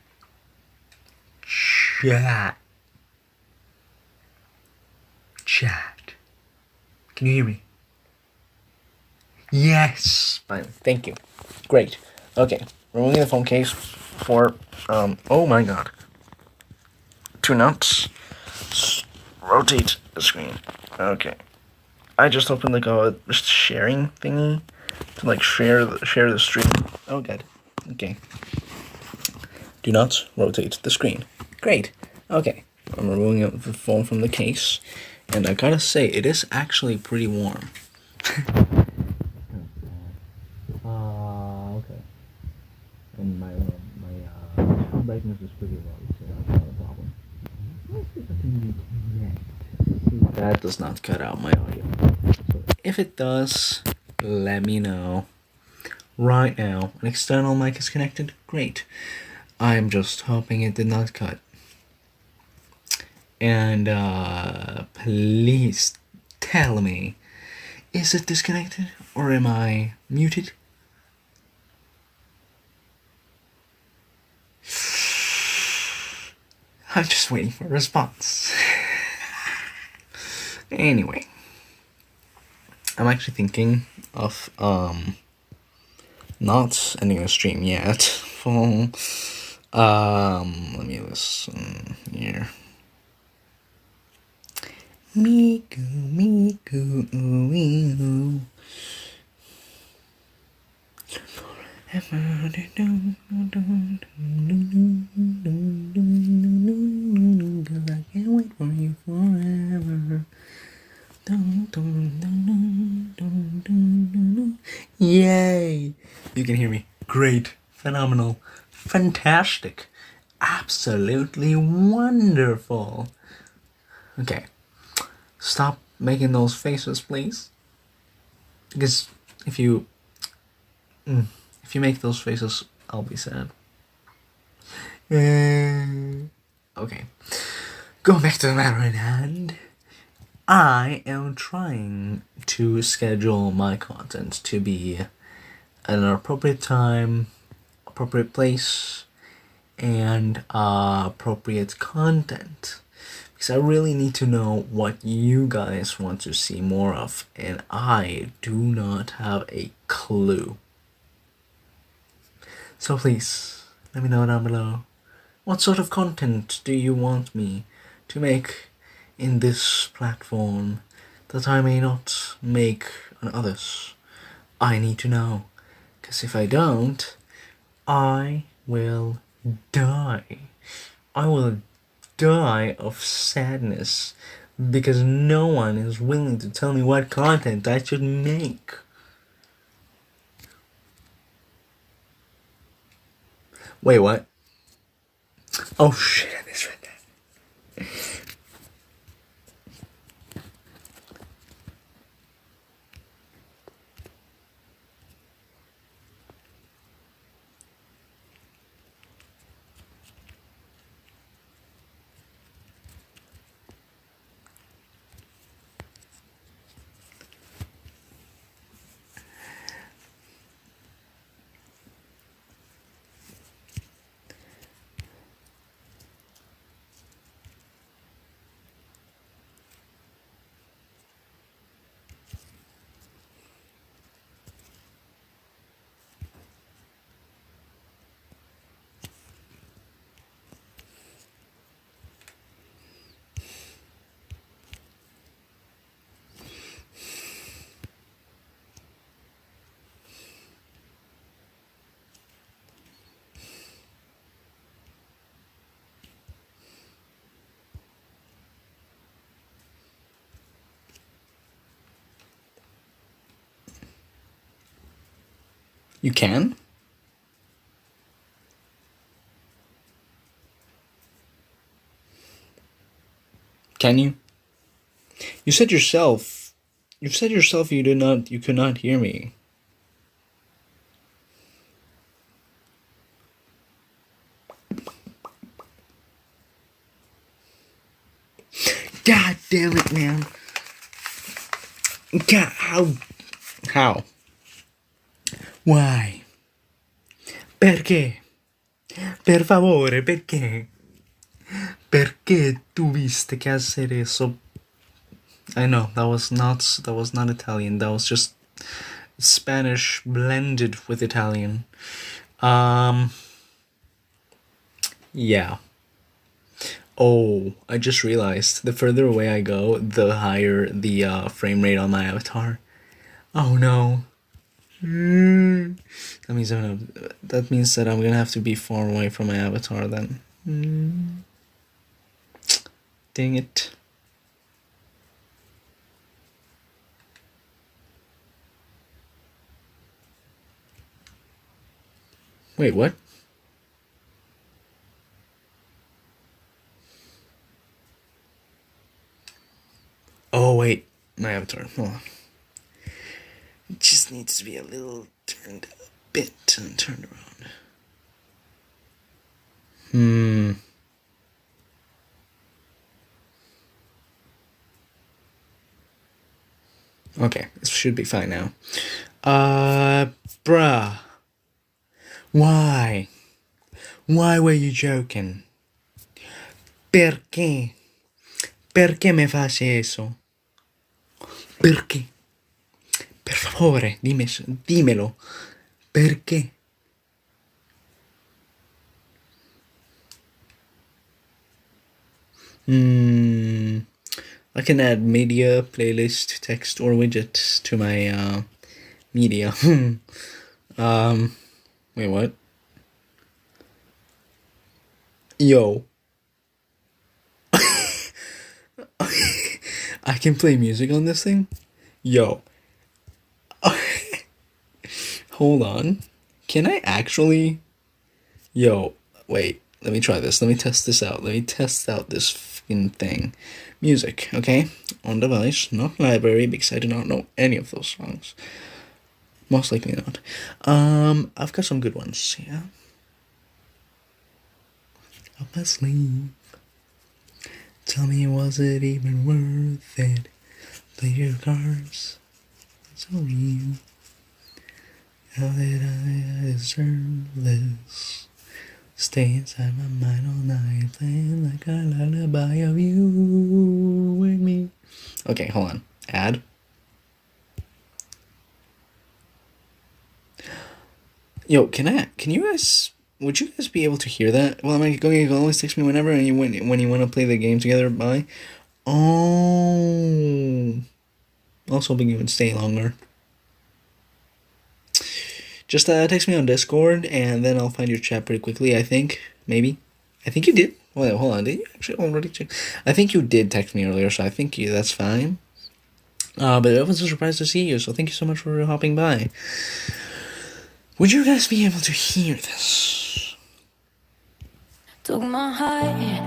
Can you hear me? Yes. Fine. Thank you. Great. Okay. Removing the phone case for oh my god. 2 nuts. Rotate the screen. Okay. I just opened like a sharing thingy to like share the stream. Oh god. Okay. Do not rotate the screen. Great. Okay. I'm removing the phone from the case, and I gotta say it is actually pretty warm. Okay. And my brightness is pretty low, so that's not a problem. That does not cut out my audio. So if it does, let me know. Right now, an external mic is connected. Great. I'm just hoping it did not cut. And please tell me, is it disconnected or am I muted? I'm just waiting for a response. Anyway, I'm actually thinking of not ending the stream yet. Let me listen here. Miku, ooh. I can't wait for you forever. Yay! You can hear me. Great. Phenomenal. Fantastic. Absolutely wonderful. Okay. Stop making those faces, please. Because if you make those faces, I'll be sad. Okay. Going back to the matter at hand. I am trying to schedule my content to be at an appropriate time, appropriate place, and appropriate content. Because I really need to know what you guys want to see more of, and I do not have a clue. So please, let me know down below. What sort of content do you want me to make in this platform that I may not make on others? I need to know. Because if I don't, I will die. I will die of sadness because no one is willing to tell me what content I should make. Wait, what? Oh shit, I misread that. You can? Can you? You said yourself. You said yourself you did not. You could not hear me. God damn it, man. God, how? Why? Perché? Per favore, perché? Perché tuviste che hacer eso? I know that was not Italian. That was just Spanish blended with Italian. Yeah. Oh, I just realized the further away I go, the higher the frame rate on my avatar. Oh no. That means that I'm gonna have to be far away from my avatar then. Dang it. Wait, what? Oh wait, my avatar. Hold on. It just needs to be a little turned around. Okay, this should be fine now. Bruh. Why? Why were you joking? Perché? Perché me fai eso? Perché? Per favore, dímelo. Perché? I can add media, playlist, text, or widget to my media. Wait, what? Yo. I can play music on this thing? Yo. Hold on. Can I actually? Yo, wait. Let me try this. Let me test this out. Let me test out this fucking thing. Music, okay? On device, not library, because I do not know any of those songs. Most likely not. I've got some good ones, yeah? Up my sleeve. Tell me, was it even worth it? Play your cards. So real. How did I deserve this? Stay inside my mind all night, playing like a lullaby of you and me. Okay, hold on. Add. Yo, would you guys be able to hear that? Well, you can always text me whenever, and when you want to play the game together, bye. Oh. Also hoping you would stay longer. Just text me on Discord, and then I'll find your chat pretty quickly, I think. Maybe. I think you did. Wait, hold on. Did you actually already check? I think you did text me earlier, so I think that's fine. But it was a surprise to see you, so thank you so much for hopping by. Would you guys be able to hear this? Took my heart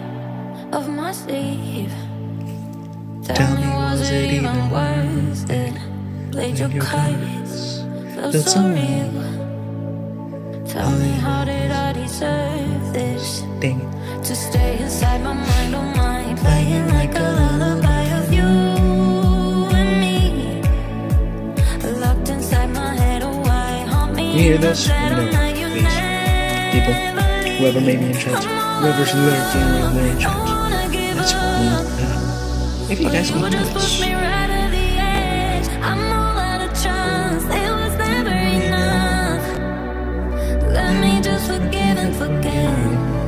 off my sleeve. Tell me, was it even worth it? Played your cards, felt so real. Tell me, how did I deserve this? Dang it. To stay inside my mind, oh my, playing like a lullaby of you and me. Locked inside my head, oh why haunt me? You hear this? Let me know, please. People, whoever made me in chat, whoever's lurking in their chat, that's me. If you guys can hear this. I'm all out of trust, it was never enough. Let me just forgive and forget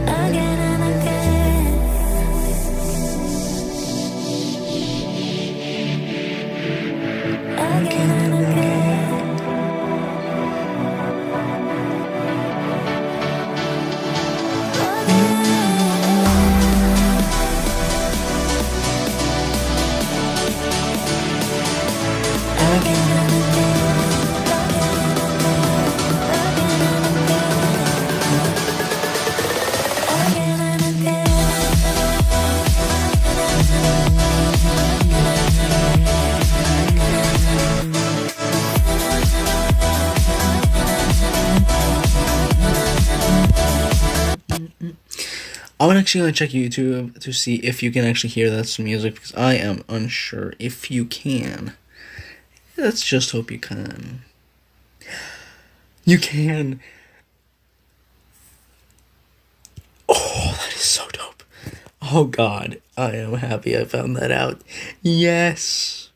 again and again. Again and again. Again I'm actually gonna check YouTube to see if you can actually hear that music, because I am unsure if you can. Let's just hope you can. You can. Oh, that is so dope. Oh god, I am happy I found that out. Yes!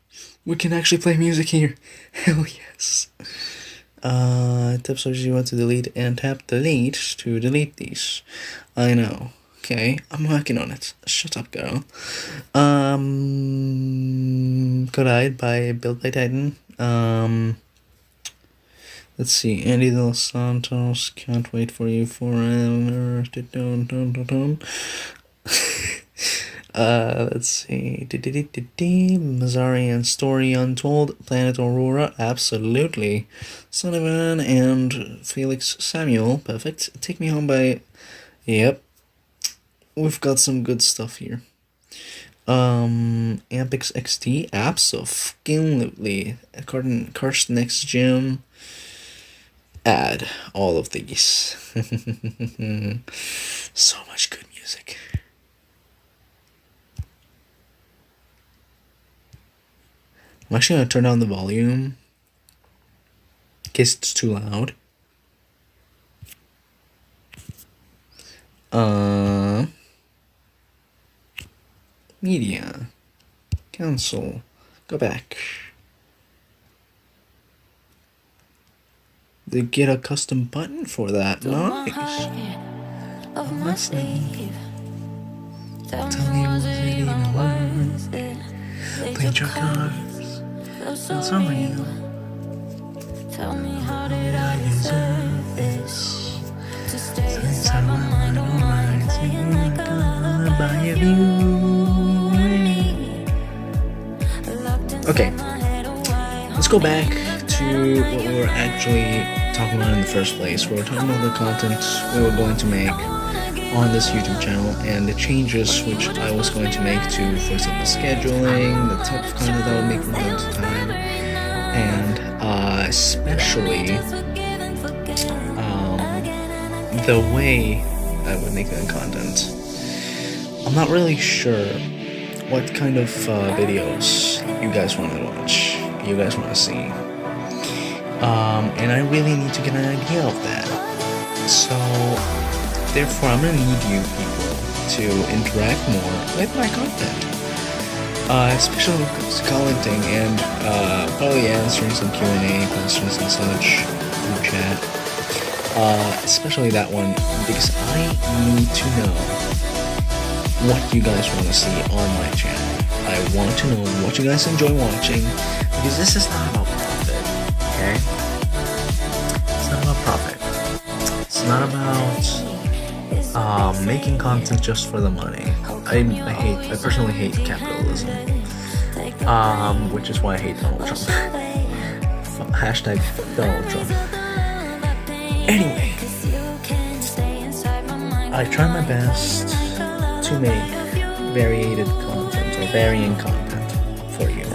We can actually play music here. Hell yes. Tap switches you want to delete and tap delete to delete these. I know. Okay, I'm working on it. Shut up, girl. Collide by Built by Titan. Let's see. Andy Dos Santos, Can't Wait for You Forever. Let's see. Mazarian Story Untold. Planet Aurora. Absolutely. Sullivan and Felix Samuel. Perfect. Take Me Home by. Yep. We've got some good stuff here. Ampix XT. Absolutely. Karst Next Gym. Add all of these. So much good music. I'm actually gonna turn down the volume in case it's too loud. Media. Cancel. Go back. They get a custom button for that. Nice. Of my sleeve. Tell me, me, was was it it even even worth worth it? Played your cards. So So real. Tell me, how did I deserve this? To stay inside my mind all night, playing like a lullaby of you. Okay, let's go back to what we were actually talking about in the first place. We were talking about the content we were going to make on this YouTube channel and the changes which I was going to make to, for example, scheduling, the type of content I would make from time to time, and especially the way I would make that content. I'm not really sure what kind of videos you guys want to watch, you guys want to see. And I really need to get an idea of that. So, therefore, I'm gonna need you people to interact more with my content. Especially when it comes to commenting and probably answering some Q&A questions and such in the chat. Especially that one, because I need to know what you guys want to see on my channel. I want to know what you guys enjoy watching, because this is not about profit, okay? It's not about profit. It's not about making content just for the money. I personally hate capitalism, which is why I hate Donald Trump. Hashtag Donald Trump. Anyway, I try my best to make variated content or varying content for you,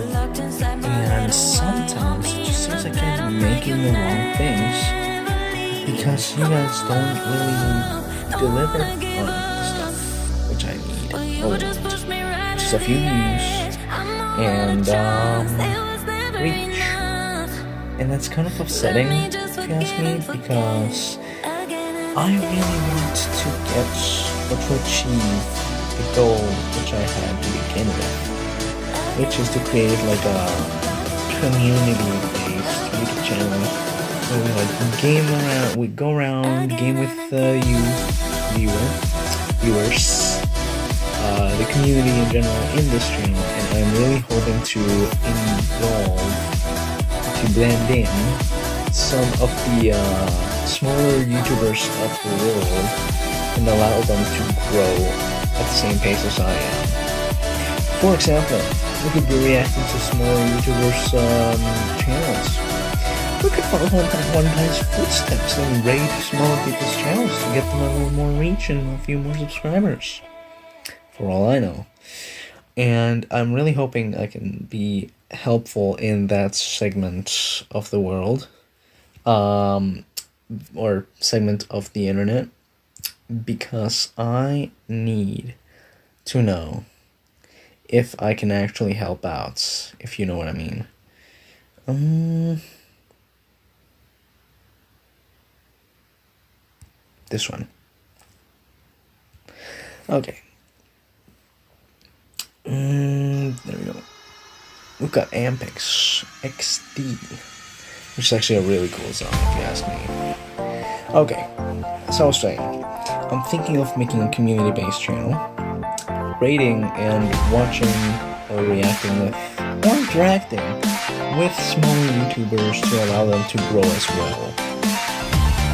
and sometimes it just seems like I'm making the wrong things because you guys don't really deliver on the stuff which I need or want, which is a few views and reach, and that's kind of upsetting if you ask me, because I really want to get or to achieve the goal which I had to begin with, which is to create like a community-based YouTube channel where we like we go around, game with you, viewers, the community in general in this channel, and I'm really hoping to blend in some of the smaller YouTubers of the world and allow them to grow at the same pace as I am. For example, we could be reacting to smaller YouTubers' channels. We could follow one guy's footsteps and raid smaller people's channels to get them a little more reach and a few more subscribers, for all I know. And I'm really hoping I can be helpful in that segment of the world, or segment of the internet, because I need to know if I can actually help out, if you know what I mean. This one. Okay. There we go. We've got Ampex XD, which is actually a really cool song if you ask me. Okay, so I was saying, I'm thinking of making a community-based channel, rating and watching or reacting with, or interacting with smaller YouTubers to allow them to grow as well.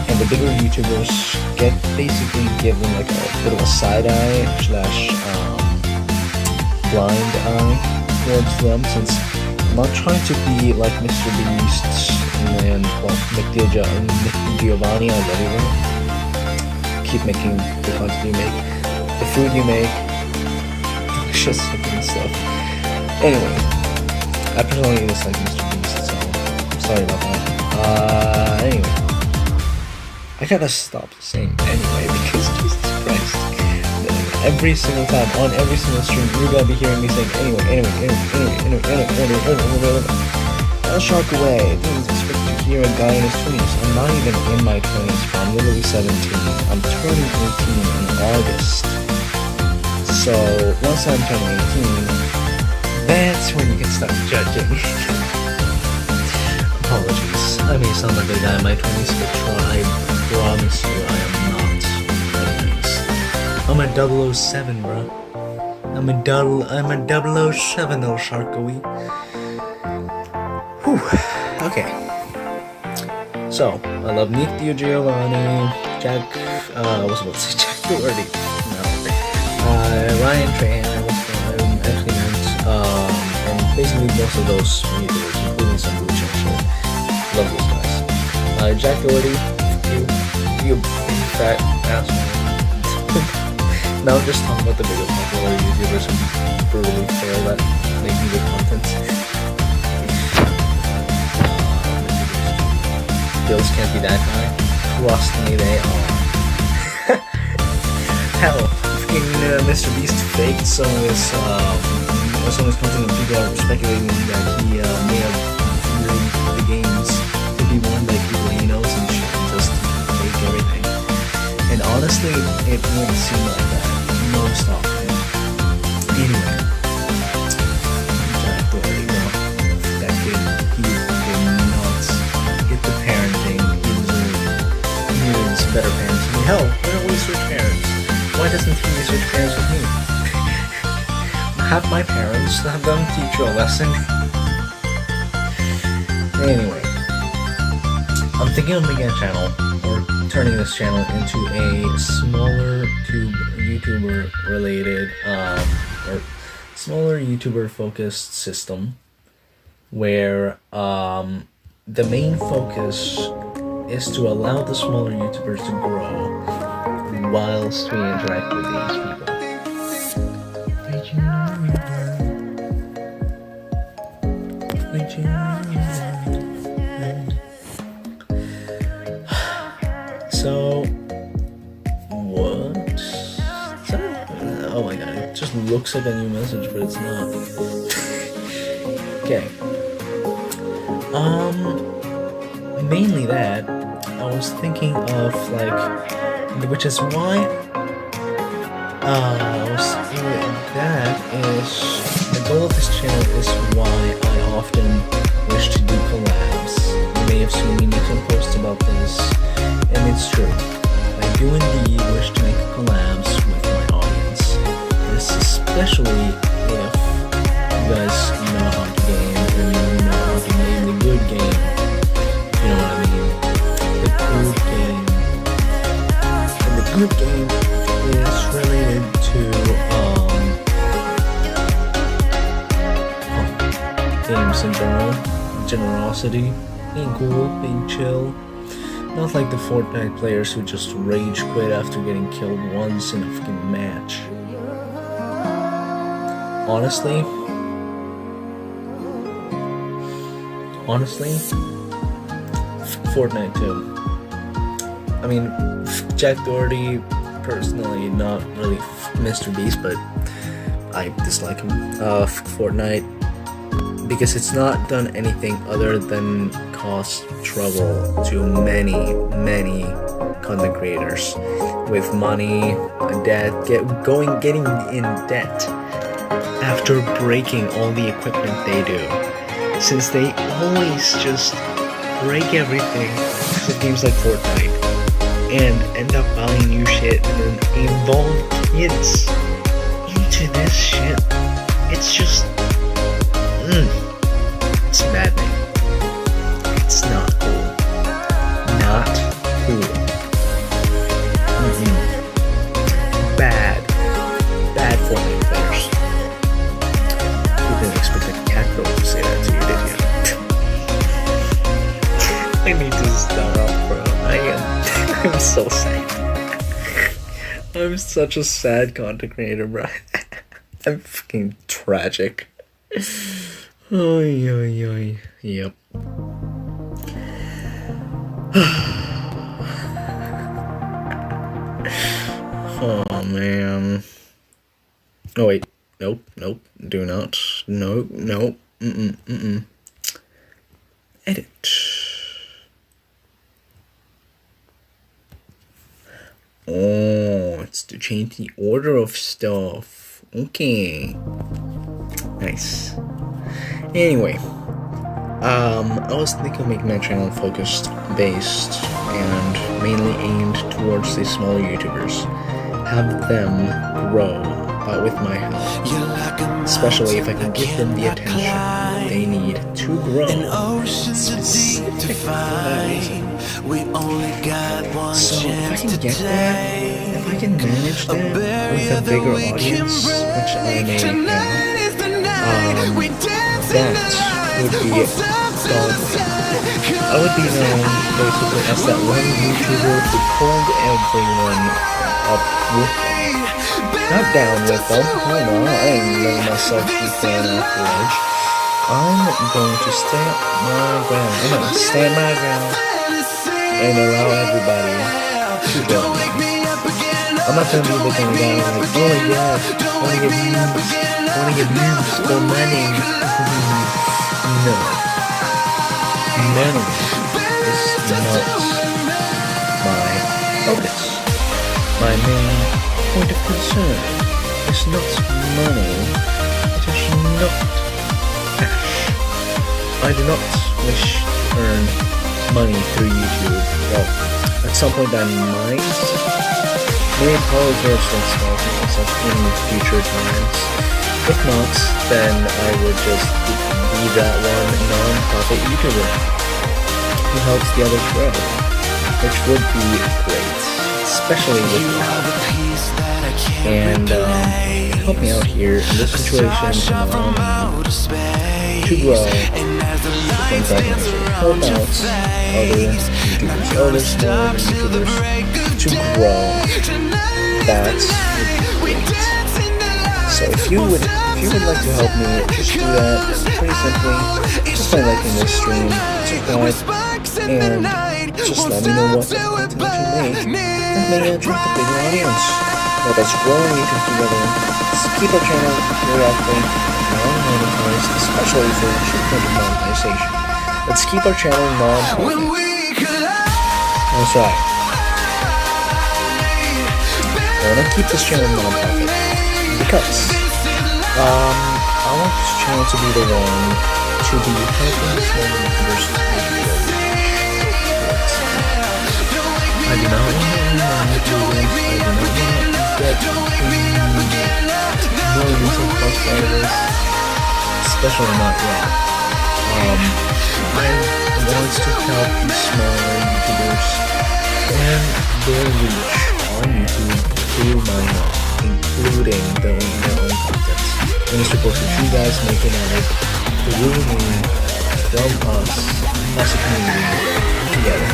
And the bigger YouTubers get basically given like a bit of a side eye slash blind eye towards them, since I'm not trying to be like Mr. Beast and Nick Giovanni. I love you, man. Keep making the content you make, the food you make, delicious and stuff. Anyway, I personally dislike Mr. Beast, so I'm sorry about that. Anyway, I gotta stop saying anyway because Jesus Christ. Every single time, on every single stream, you're gonna be hearing me saying anyway. I'll shark away. I didn't expect to hear a guy in his 20s. I'm not even in my 20s, bro. I'm literally 17. I'm turning 18 in August. So, once I'm turning 18, that's when you can start judging. Apologies. I may sound like a guy in my 20s, but I promise you I am not. I'm a 007, bro. I'm a 007, little Sharkoey. Whew. Okay. So, I love Nick Giovanni, Jack, I was about to say Jack Doherty. No. Ryan Trahan, actually meant, and basically most of those YouTubers, including some blue checks. Love those guys. Jack Doherty, you fat asshole. Now I'm just talking about the bigger popular YouTubers who brutally fail at making good content. Bills can't be that high. Trust me, they are. Hell, fucking Mr. Beast faked some of his content, and people are speculating that he may have ruined the games to be won by people he knows and shit, and just fake everything. And honestly, it wouldn't seem like that. Most often. Anyway, Jack Doherty, bro. That kid, he did not get the parenting he deserved. He needs better parenting. Hell, why don't we switch parents? Why doesn't he switch parents with me? Have my parents have them teach you a lesson. Anyway, I'm thinking of making a channel, or turning this channel into a smaller YouTuber related, or smaller YouTuber focused system, where the main focus is to allow the smaller YouTubers to grow whilst we interact with these people. Did you know you were? Did you know you were? So, what? Oh my god, it just looks like a new message, but it's not. Okay. Mainly that, I was thinking of, like, which is why, the goal of this channel is why I often wish to do collabs. You may have seen me make some posts about this, and it's true. I do indeed wish to make collabs with my audience. This especially if you guys know how to game, and you know how to game the good game. You know what I mean? The good game. And the good game is related to games in general. Generosity, being cool, being chill. Not like the Fortnite players who just rage quit after getting killed once in a fucking match. Honestly, Fortnite too. I mean, Jack Doherty personally not really Mr. Beast, but I dislike him. Fortnite, because it's not done anything other than cause trouble to many content creators with money, debt, getting in debt after breaking all the equipment they do, since they always just break everything for games like Fortnite and end up buying new shit and then involve kids into this shit. It's just it's maddening. It's not cool. Not cool. Bad Fortnite players. You didn't expect a cat girl to say that to you, did you? I need to stop, bro. I'm so sad. I'm such a sad content creator, bro. I'm fucking tragic. Oy. Yep. Oh man. Oh wait. Nope. Do not. Nope. Edit. Oh, it's to change the order of stuff. Okay. Nice. Anyway, I was thinking of making my channel focused, based, and mainly aimed towards the smaller YouTubers. Have them grow with my help. Especially if I can give them the attention they need to grow. Specifically for that reason. So if I can get that, if I can manage that with a bigger audience, which I may have, that would be I would be known basically as that one YouTuber who pulled everyone up with them. Not down with them. Oh no, I ain't letting myself be thrown off the ledge. I'm going to stand my ground. I'm going to stand my ground and allow everybody to join me. I'm not going to be the kind of guy like, oh yeah, I want to get views for money. No. Money is not my focus. My main point of concern is not money. It is not cash. I do not wish to earn money through YouTube. Well, at some point I might. Maybe apologize for myself in future times. If not, then I would just be that one non-profit YouTuber who helps the others grow, which would be great, especially with love. And help me out here in this situation and allow me to grow and help out other YouTubers, other smaller YouTubers to grow. That would be great. So if you would like to help me, just do that pretty simply. Just by liking this stream, subscribe, and just let me know what content you make that may attract a bigger audience. Let us grow on YouTube together. Let's keep our channel periodically non-monetized, especially for achievement of monetization. Let's keep our channel non-profit. That's right. I want to keep this channel non-profit because I want this channel to be the one to be helping small YouTubers to grow. I do not want to earn money through this. I do not want to get millions of bucks out of this, especially not yet. I want to help these smaller YouTubers and their reach on YouTube through my help, including their own content. And it's supposed to you guys making it through me, from us, as a community, together.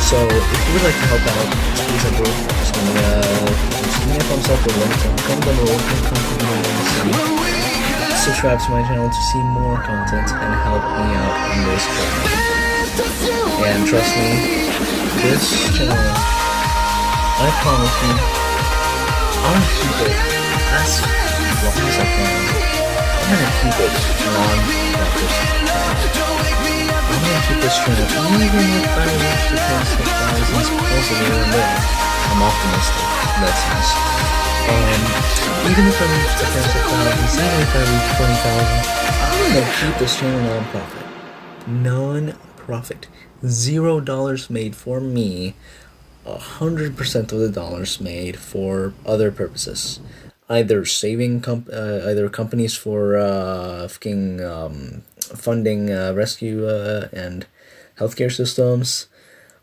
So, if you would like to help out, please simple, just give me a thumbs up or like, comment down below, subscribe to my channel to see more content and help me out on this channel. And trust me, this channel I promise you, I'm gonna keep it as long as I can. I'm gonna keep it non-profit channel. I'm gonna keep this channel even if I reach the 26,000 supposedly one day. I'm optimistic in that sense. Even if I reach the 26,000, even if I reach 20,000, I'm gonna keep this channel non-profit. Non-profit. $0 made for me. 100% of the dollars made for other purposes, either saving either companies for funding rescue and healthcare systems,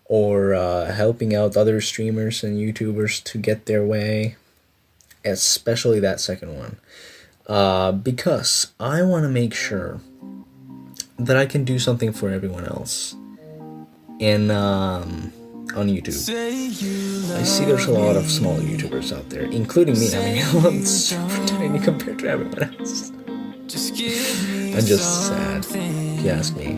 or helping out other streamers and YouTubers to get their way, especially that second one, because I want to make sure that I can do something for everyone else. And on YouTube, I see there's a lot of small YouTubers out there, including me. I mean, I'm super tiny compared to everyone else. I'm just sad, if you ask me.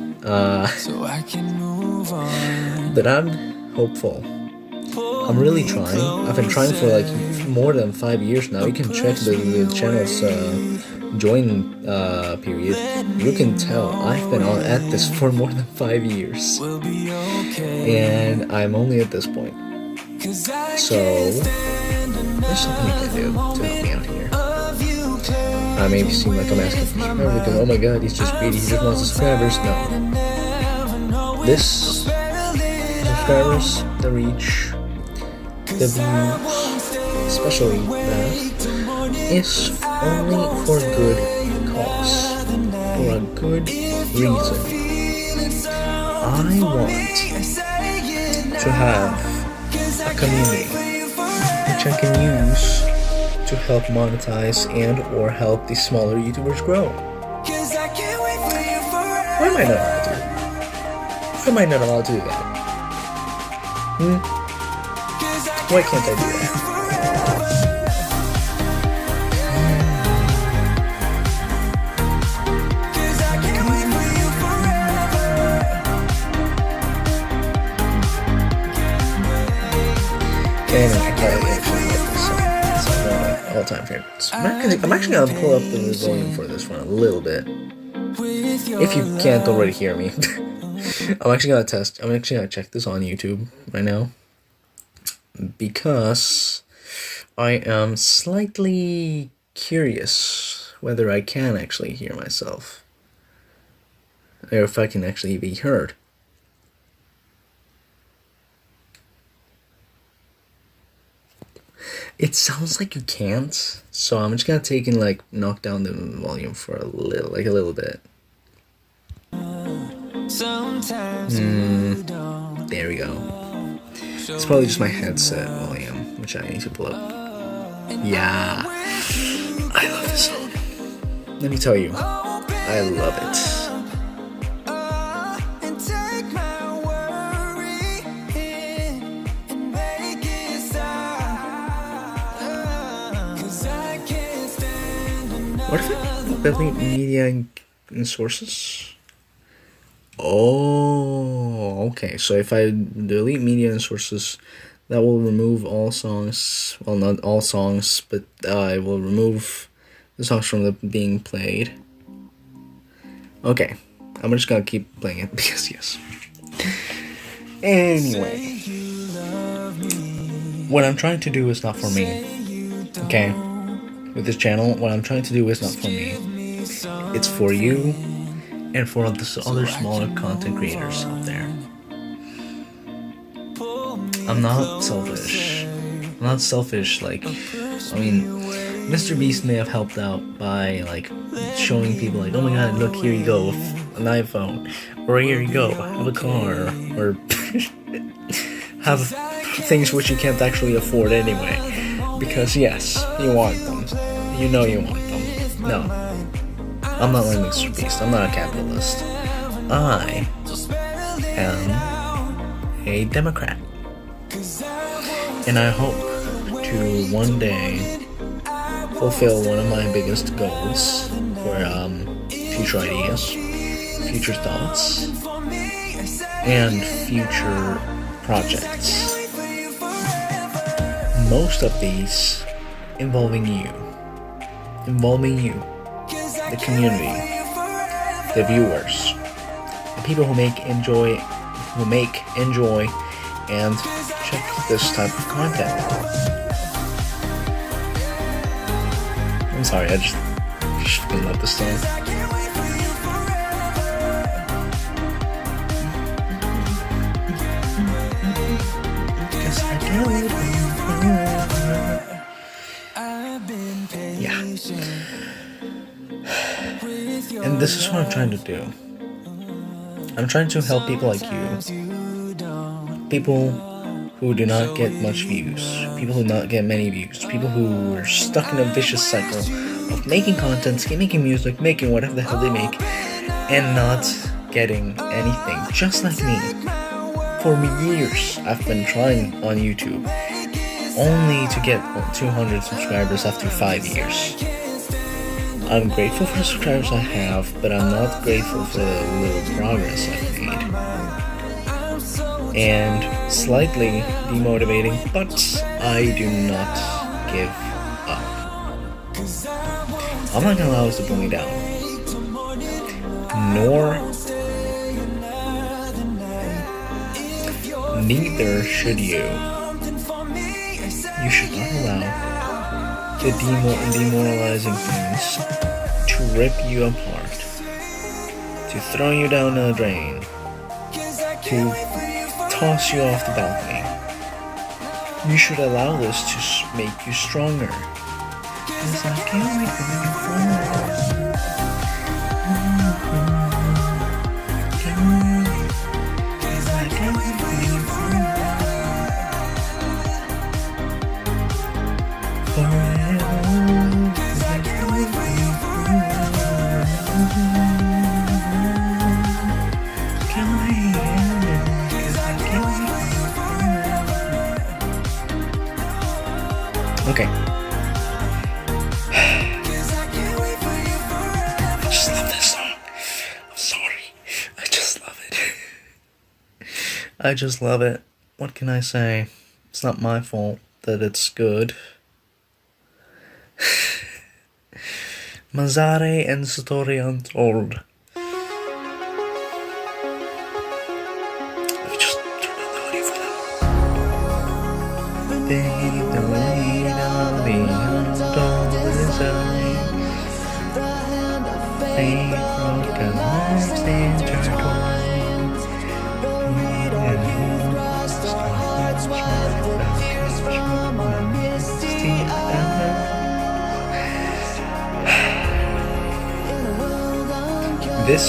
But I'm hopeful. I'm really trying. I've been trying for like more than 5 years now. You can check the channel's join period. You can tell I've been at this for more than 5 years, and I'm only at this point. So there's something you can do to help me out here. I maybe seem like I'm asking for subscribers because, oh my god, he's just greedy, he just wants subscribers. No. This subscribers, the reach, the views, especially that, is only for a good cause, for a good reason. I want to have a community which I can use to help monetize and or help these smaller YouTubers grow. Why am I not allowed to do that? Why am I not allowed to do that? Why can't I do that? Anyway, I actually love this song. It's one of my all-time favorites. I'm actually gonna pull up the volume for this one a little bit. If you can't already hear me. I'm actually gonna check this on YouTube right now, because I am slightly curious whether I can actually hear myself, or if I can actually be heard. It sounds like you can't, so I'm just gonna take and like knock down the volume for a little bit. There we go. It's probably just my headset volume, which I need to pull up. Yeah, I love this song. Let me tell you, I love it. What if I delete media and sources? Oh, okay. So if I delete media and sources, that will remove all songs. Well, not all songs, but I will remove the songs from being played. Okay, I'm just gonna keep playing it because yes. Anyway, what I'm trying to do is not for me. Okay, with this channel, what I'm trying to do is not for me. It's for you and for the other smaller content creators out there. I'm not selfish. I'm not selfish, like, I mean, Mr. Beast may have helped out by, like, showing people, like, oh my god, look, here you go, an iPhone, or here you go, have a car, or have things which you can't actually afford anyway, because yes, you want them, you know you want them. No, I'm not like Mr. Beast, I'm not a capitalist. I am a Democrat, and I hope to one day fulfill one of my biggest goals for future ideas, future thoughts, and future projects. most of these involving you, the community, the viewers, the people who make, enjoy, and check this type of content. I'm sorry, I just love this song. Yeah. And this is what I'm trying to do. I'm trying to help people like you. People who do not get much views. People who do not get many views. People who are stuck in a vicious cycle of making content, making music, making whatever the hell they make, and not getting anything. Just like me. For years, I've been trying on YouTube, only to get 200 subscribers after 5 years. I'm grateful for the subscribers I have, but I'm not grateful for the little progress I've made. And slightly demotivating, but I do not give up. I'm not gonna allow this to pull me down. Neither should you. You should not allow the demoralizing things to rip you apart, to throw you down a drain, to toss you off the balcony. You should allow this to make you stronger. 'Cause I can't wait for you forward. Okay. I just love this song. I'm sorry. I just love it. I just love it. What can I say? It's not my fault that it's good. Mazare and Story Untold. Let me just turn on the audio for that. This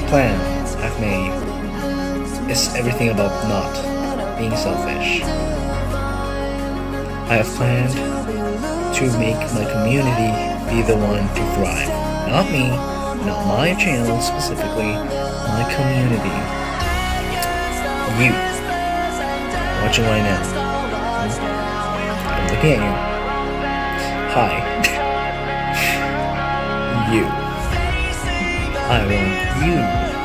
plan I've made is everything about not being selfish. I have planned to make my community be the one to thrive. Not me, not my channel specifically, my community. You, watching right now. I'm looking at you. Hi. You. I want you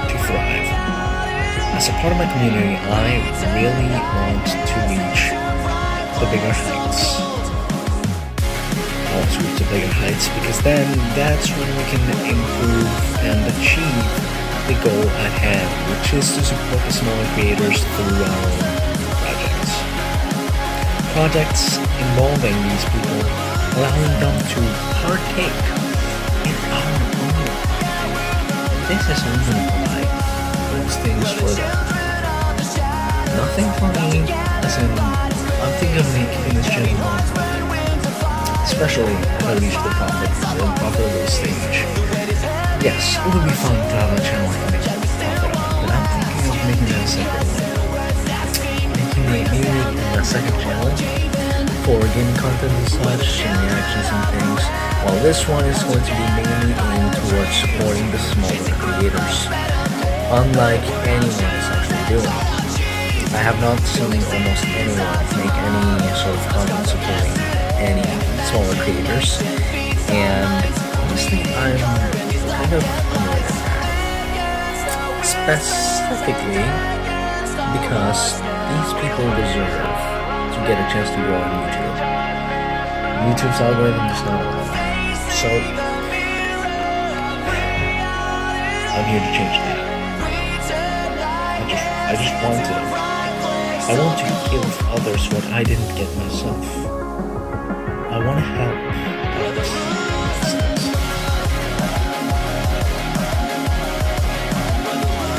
to thrive. As a part of my community, I really want to reach the bigger heights. I want to reach the bigger heights because then that's when we can improve and achieve the goal at hand, which is to support the smaller creators through our own projects. Projects involving these people, allowing them to partake in our own. This is only why those things for them. Nothing for me, as in, I'm thinking of making this channel long time. Especially if I reach the profitable stage. Yes, it would be fun to have a channel I can make profit on, but I'm thinking of making that a separate one. Making a second channel for gaming content and such, and reactions and things, while this one is going to be mainly aimed towards supporting the smaller creators, unlike anyone is actually doing. I have not seen almost anyone make any sort of content supporting any smaller creators, and honestly, I'm kind of annoyed at that. Specifically because these people deserve to get a chance to grow on YouTube. YouTube's algorithm does not allow that. So I'm here to change that. I just want to. I want to give others what I didn't get myself. I want to help others.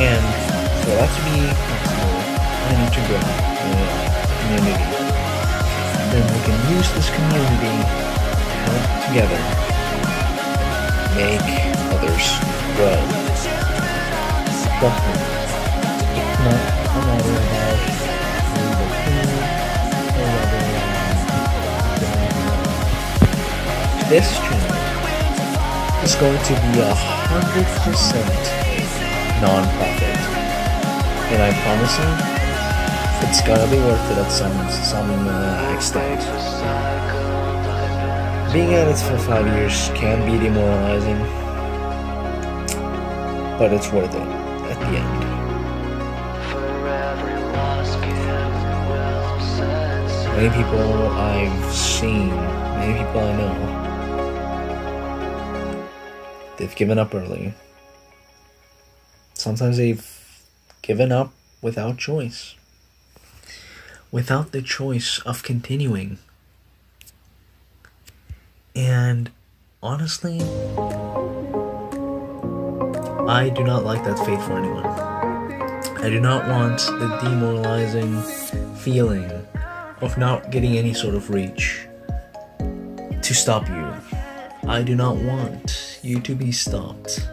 And for that to be possible, I need to grow the community. Then we can use this community to help together make others grow. But it's not a matter about this channel is going to be 100% non-profit, and I promise you, it's gonna be worth it at some extent. Being at it for 5 years can be demoralizing, but it's worth it at the end. Many people I've seen, many people I know, they've given up early. Sometimes they've given up without choice. Without the choice of continuing. And honestly, I do not like that fate for anyone. I do not want the demoralizing feeling of not getting any sort of reach to stop you. I do not want you to be stopped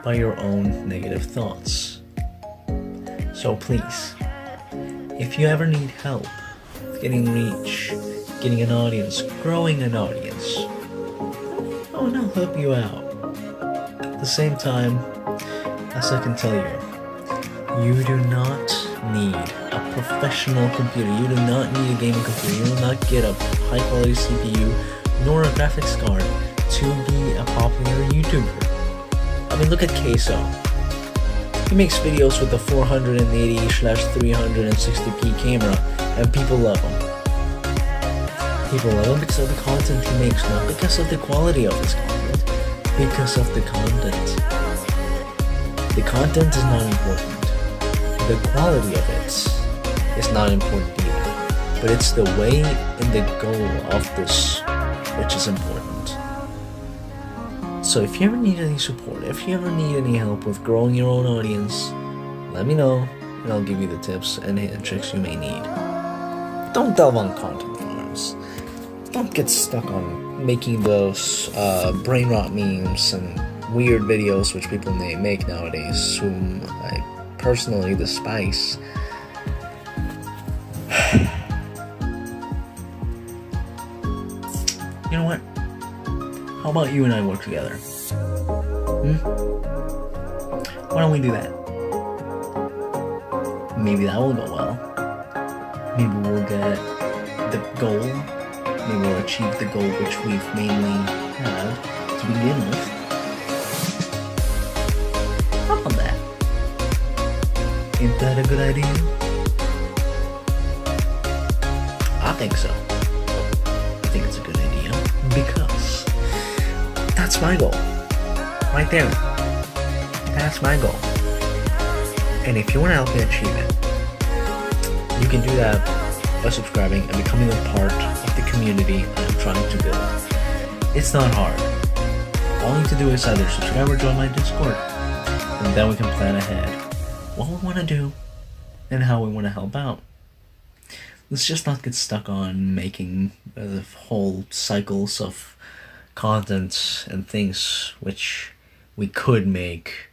by your own negative thoughts. So please, if you ever need help getting reach, getting an audience, growing an audience, I want to help you out. At the same time, as I can tell you, you do not need a professional computer. You do not need a gaming computer. You will not get a high quality CPU nor a graphics card to be a popular YouTuber. I mean, look at Queso. He makes videos with the 480/360p camera, and people love him. People love him because of the content he makes, not because of the quality of his content, because of the content. The content is not important. The quality of it is not important either. But it's the way and the goal of this which is important. So if you ever need any support, if you ever need any help with growing your own audience, let me know and I'll give you the tips and tricks you may need. Don't delve on content farms. Don't get stuck on making those brain rot memes and weird videos which people may make nowadays, whom I personally despise. You know what? How about you and I work together? Why don't we do that? Maybe that will go well. Maybe we'll get the goal. Maybe we'll achieve the goal which we've mainly had to begin with. How about that? Ain't that a good idea? I think so. I think it's a good idea because that's my goal. Right there. That's my goal. And if you want to help me achieve it, you can do that by subscribing and becoming a part of the community I'm trying to build. It's not hard. All you need to do is either subscribe or join my Discord, and then we can plan ahead what we want to do and how we want to help out. Let's just not get stuck on making the whole cycles of content and things which we could make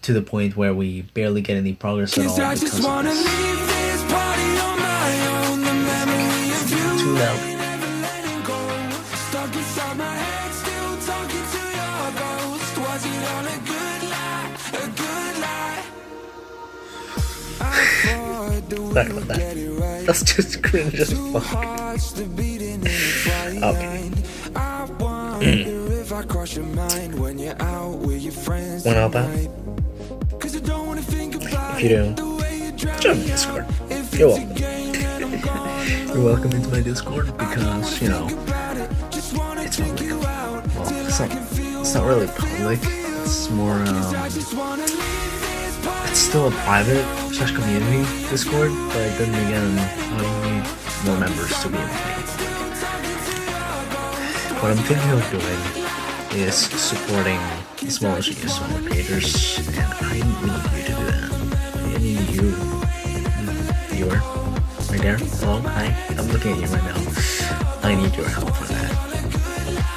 to the point where we barely get any progress at all because of this. Too loud. Sorry about that. That's just cringe as fuck. Okay. Wanna help out? If you do, join the Discord. You're welcome. you're welcome into my Discord because it's public. Well, it's not really public. It's more it's still a private / community Discord, but then again, I need more members to be able to make it public. What I'm thinking of doing is supporting small creators, and I need you to do that. I need you, viewer, right there. Hello, hi. I'm looking at you right now. I need your help for that.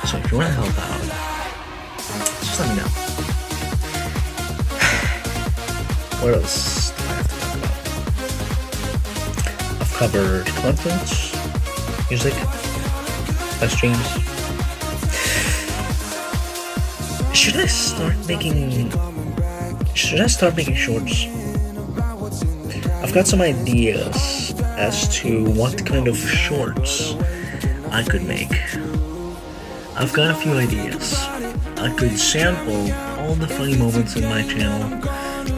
So if you want to help out, just let me know. What else do I have to talk about? I've covered content, music, live streams. Should I start making shorts? I've got some ideas as to what kind of shorts I could make. I've got a few ideas. I could sample all the funny moments in my channel,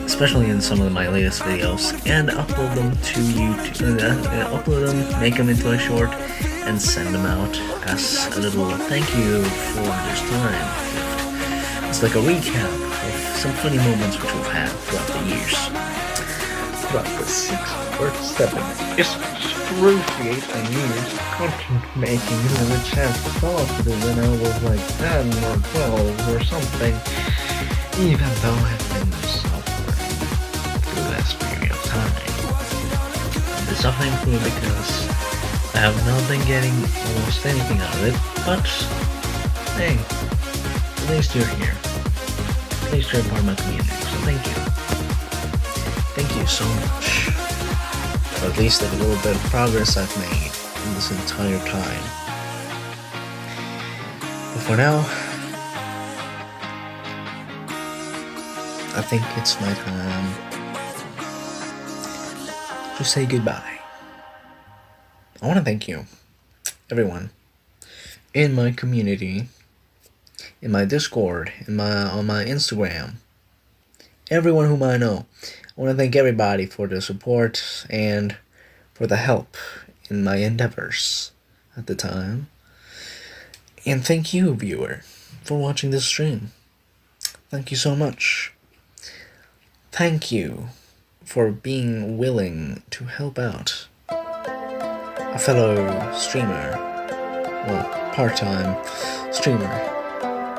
especially in some of my latest videos, and upload them to YouTube, make them into a short, and send them out as a little thank you for this time. It's like a recap of some funny moments which we've had throughout the years. Throughout the 6 or 7-ish excruciating years content making, which has started when I was like 10 or 12 or something, even though I've been suffering through this period of time. I've been suffering through it because I have not been getting almost anything out of it, but hey, at least you're here. At least you're a part of my community, so thank you. Thank you so much. Or at least the little bit of progress I've made in this entire time. But for now, I think it's my time to say goodbye. I want to thank you, everyone, in my community, in my Discord, on my Instagram, everyone whom I know. I want to thank everybody for the support and for the help in my endeavors at the time. And thank you, viewer, for watching this stream. Thank you so much. Thank you for being willing to help out a fellow streamer, well, part-time streamer,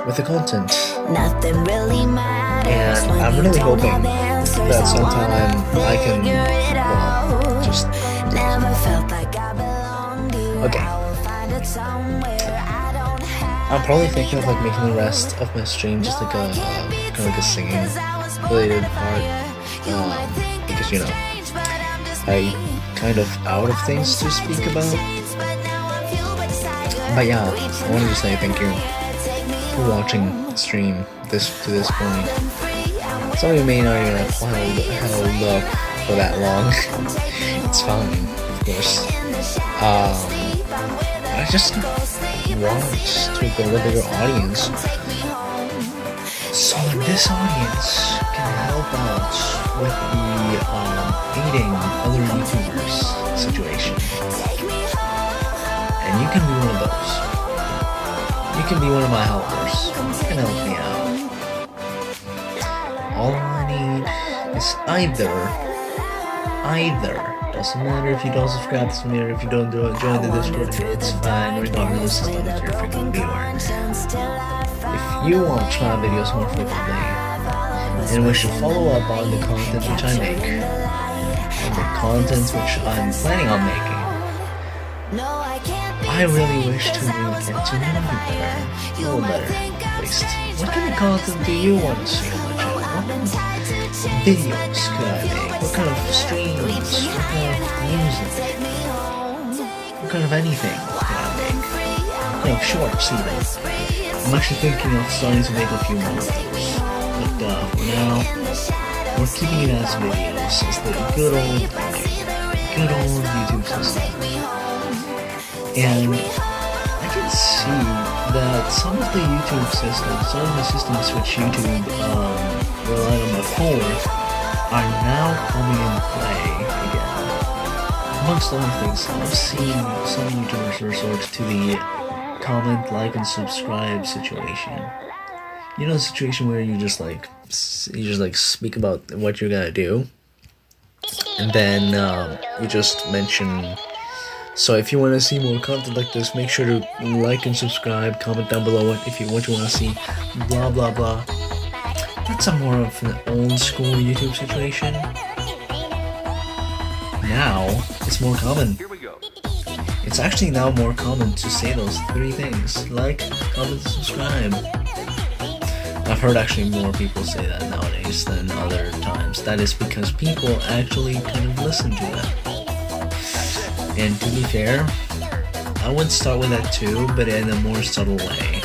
with the content. Nothing really matters. And I'm really hoping that sometime I can, well, just... Never felt like I belonged to you. Okay. I will find it somewhere I don't have. I'm probably thinking of like making the rest of my stream just like a kind of like a singing related part, because I kind of out of things to speak about. But yeah, I wanted to say thank you for watching the stream to this point. Some of you may not even have held up for that long. It's fine, of course. I just want to build a bigger audience, so that this audience can help out with the aiding other YouTubers situation. And you can be one of those. You can be one of my helpers. You can help me out. All I need is either, doesn't matter if you don't subscribe, doesn't matter if you don't join the Discord, it's fine, regardless of if you're a frequent viewer. If you watch my videos more frequently, and wish to follow up on the content which I make, and the content which I'm planning on making, I really wish to get to know you better, a little better, at least. What kind of content do you want to see on my channel? What kind of videos could I make? What kind of streams? What kind of music? What kind of anything could I make? What kind of shorts even? I'm actually thinking of starting to make a few more of those. But for now, we're keeping it as videos, as the good old YouTube system. And I can see that some of the YouTube systems, some of the systems which YouTube relied on before, are now coming in play again. amongst other things, I've seen some YouTubers resort to the comment, like, and subscribe situation. You know, the situation where you just like speak about what you're gonna do, and then you just mention. So if you want to see more content like this, make sure to like and subscribe. Comment down below what you want to see. Blah blah blah. That's a more of an old school YouTube situation. Now it's more common. It's actually now more common to say those three things: like, comment, and subscribe. I've heard actually more people say that nowadays than other times. That is because people actually kind of listen to that. And to be fair, I would start with that too, but in a more subtle way.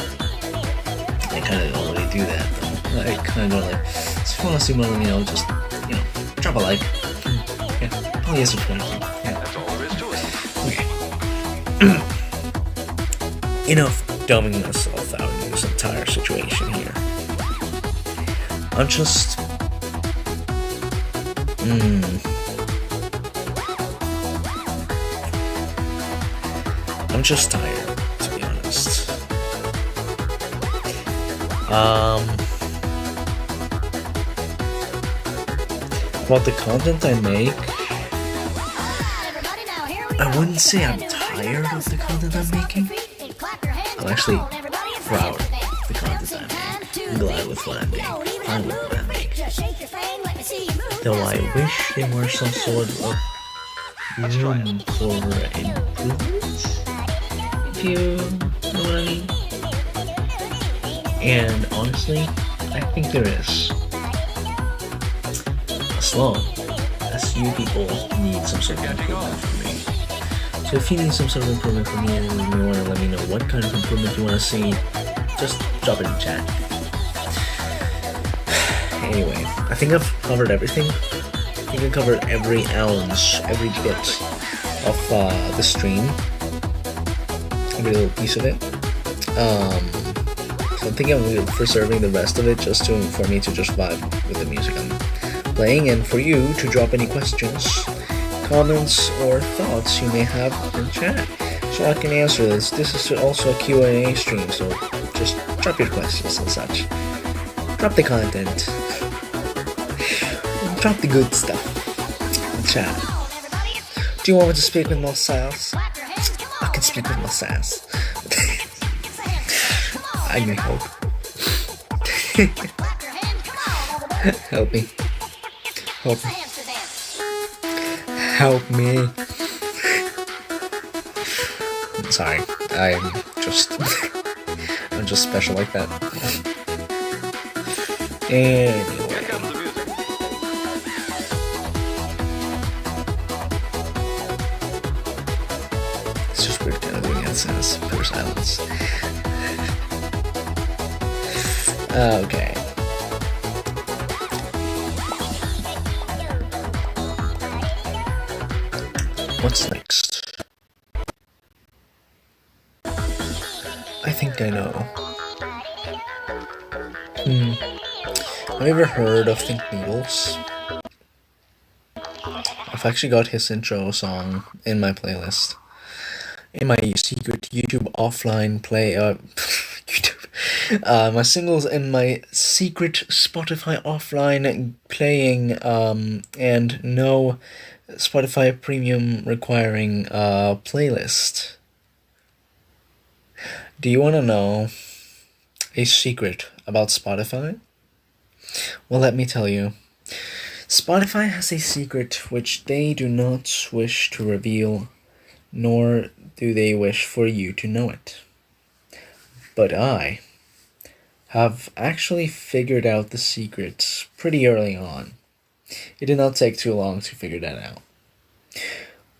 I kind of already do that though. I kind of go like, so if you want to see more, just, drop a like. Yeah, probably a subscribe. Yeah. That's all there is to it. Okay. Enough dumbing myself out in this entire situation here. I'm just... I'm just tired, to be honest. About the content I make, I wouldn't say I'm tired of the content I'm making. I'm actually proud of the content I make. I'm glad with what I'm doing. Fine with what I make. Though I wish there were some sort of room for improvement. If you know what I mean. And honestly, I think there is. As long as you people need some sort of improvement from me. So if you need some sort of improvement from me and you want to let me know what kind of improvement you want to see, just drop it in chat. Anyway, I think I've covered everything. I think I covered every ounce, every bit of the stream. Every little piece of it. So I think I'm preserving the rest of it just for me to just vibe with the music I'm playing, and for you to drop any questions, comments, or thoughts you may have in chat, so I can answer this. This is also a Q&A stream, so just drop your questions and such. Drop the content. Drop the good stuff in chat. Do you want me to speak with more sass? I can speak with more sass. I need help. Help me. Help me. Help me. Sorry, I'm just special like that. Anyway. It's just weird kind of doing it as pure silence. Okay. What's next? I think I know. Have you ever heard of Think Noodles? I've actually got his intro song in my playlist. In my secret YouTube offline play, my singles in my secret Spotify offline playing, and no Spotify premium requiring playlist. Do you want to know a secret about Spotify? Well, let me tell you. Spotify has a secret which they do not wish to reveal, nor do they wish for you to know it. But I have actually figured out the secret pretty early on. It did not take too long to figure that out.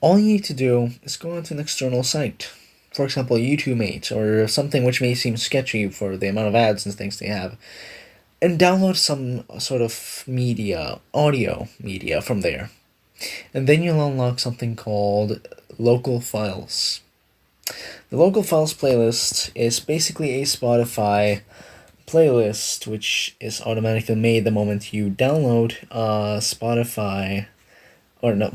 All you need to do is go onto an external site. For example, YouTube Mate, or something which may seem sketchy for the amount of ads and things they have, and download some sort of audio media from there. And then you'll unlock something called Local Files. The Local Files playlist is basically a Spotify playlist which is automatically made the moment you download Spotify, or no,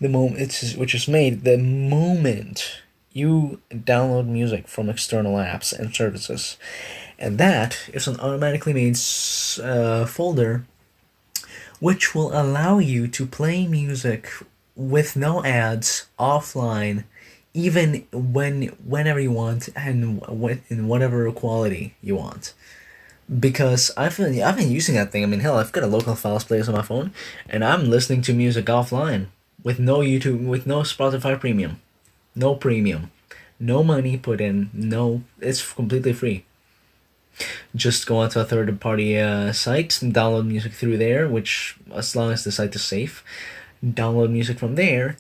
which is made the moment you download music from external apps and services, and that is an automatically made folder which will allow you to play music with no ads offline, even whenever you want and in whatever quality you want. Because I've been using that thing. I mean, hell, I've got a local files playlist on my phone, and I'm listening to music offline with no YouTube, with no Spotify Premium, no premium, no money put in, no, it's completely free. Just go onto a third-party site and download music through there, which, as long as the site is safe, download music from there,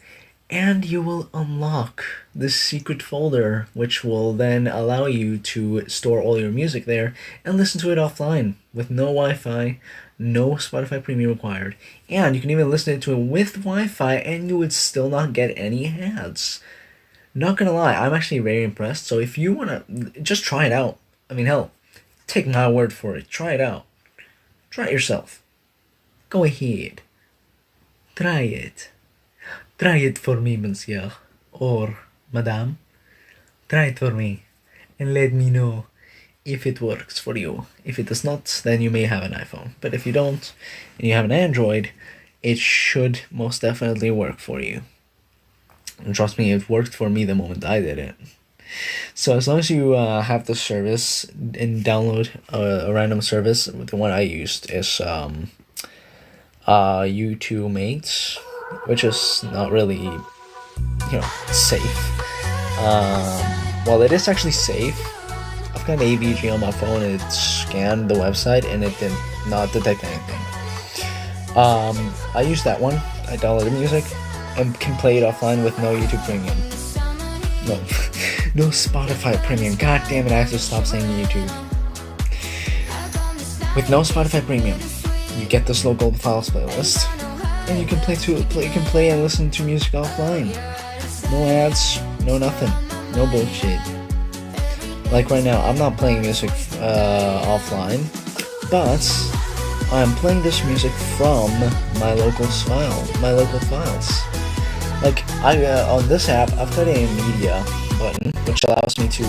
and you will unlock this secret folder, which will then allow you to store all your music there and listen to it offline with no Wi-Fi, no Spotify Premium required. And you can even listen to it with Wi-Fi and you would still not get any ads. Not gonna lie, I'm actually very impressed. So if you wanna, just try it out. I mean, hell, take my word for it. Try it out. Try it yourself. Go ahead. Try it. Try it for me, monsieur. Or, madame. Try it for me. And let me know if it works for you. If it does not, then you may have an iPhone. But if you don't, and you have an Android, it should most definitely work for you. And trust me, it worked for me the moment I did it. So as long as you have the service and download a random service, the one I used is U2 Mates, which is not really, safe. Well, it is actually safe. I've got AVG on my phone and it scanned the website and it did not detect anything. I used that one. I downloaded music and can play it offline with no YouTube Premium. No, no Spotify Premium. God damn it, I have to stop saying YouTube. With no Spotify Premium, you get this local files playlist, and you can play and listen to music offline. No ads, no nothing, no bullshit. Like right now, I'm not playing music offline, but I'm playing this music from my local files. Like on this app, I've got a media button which allows me to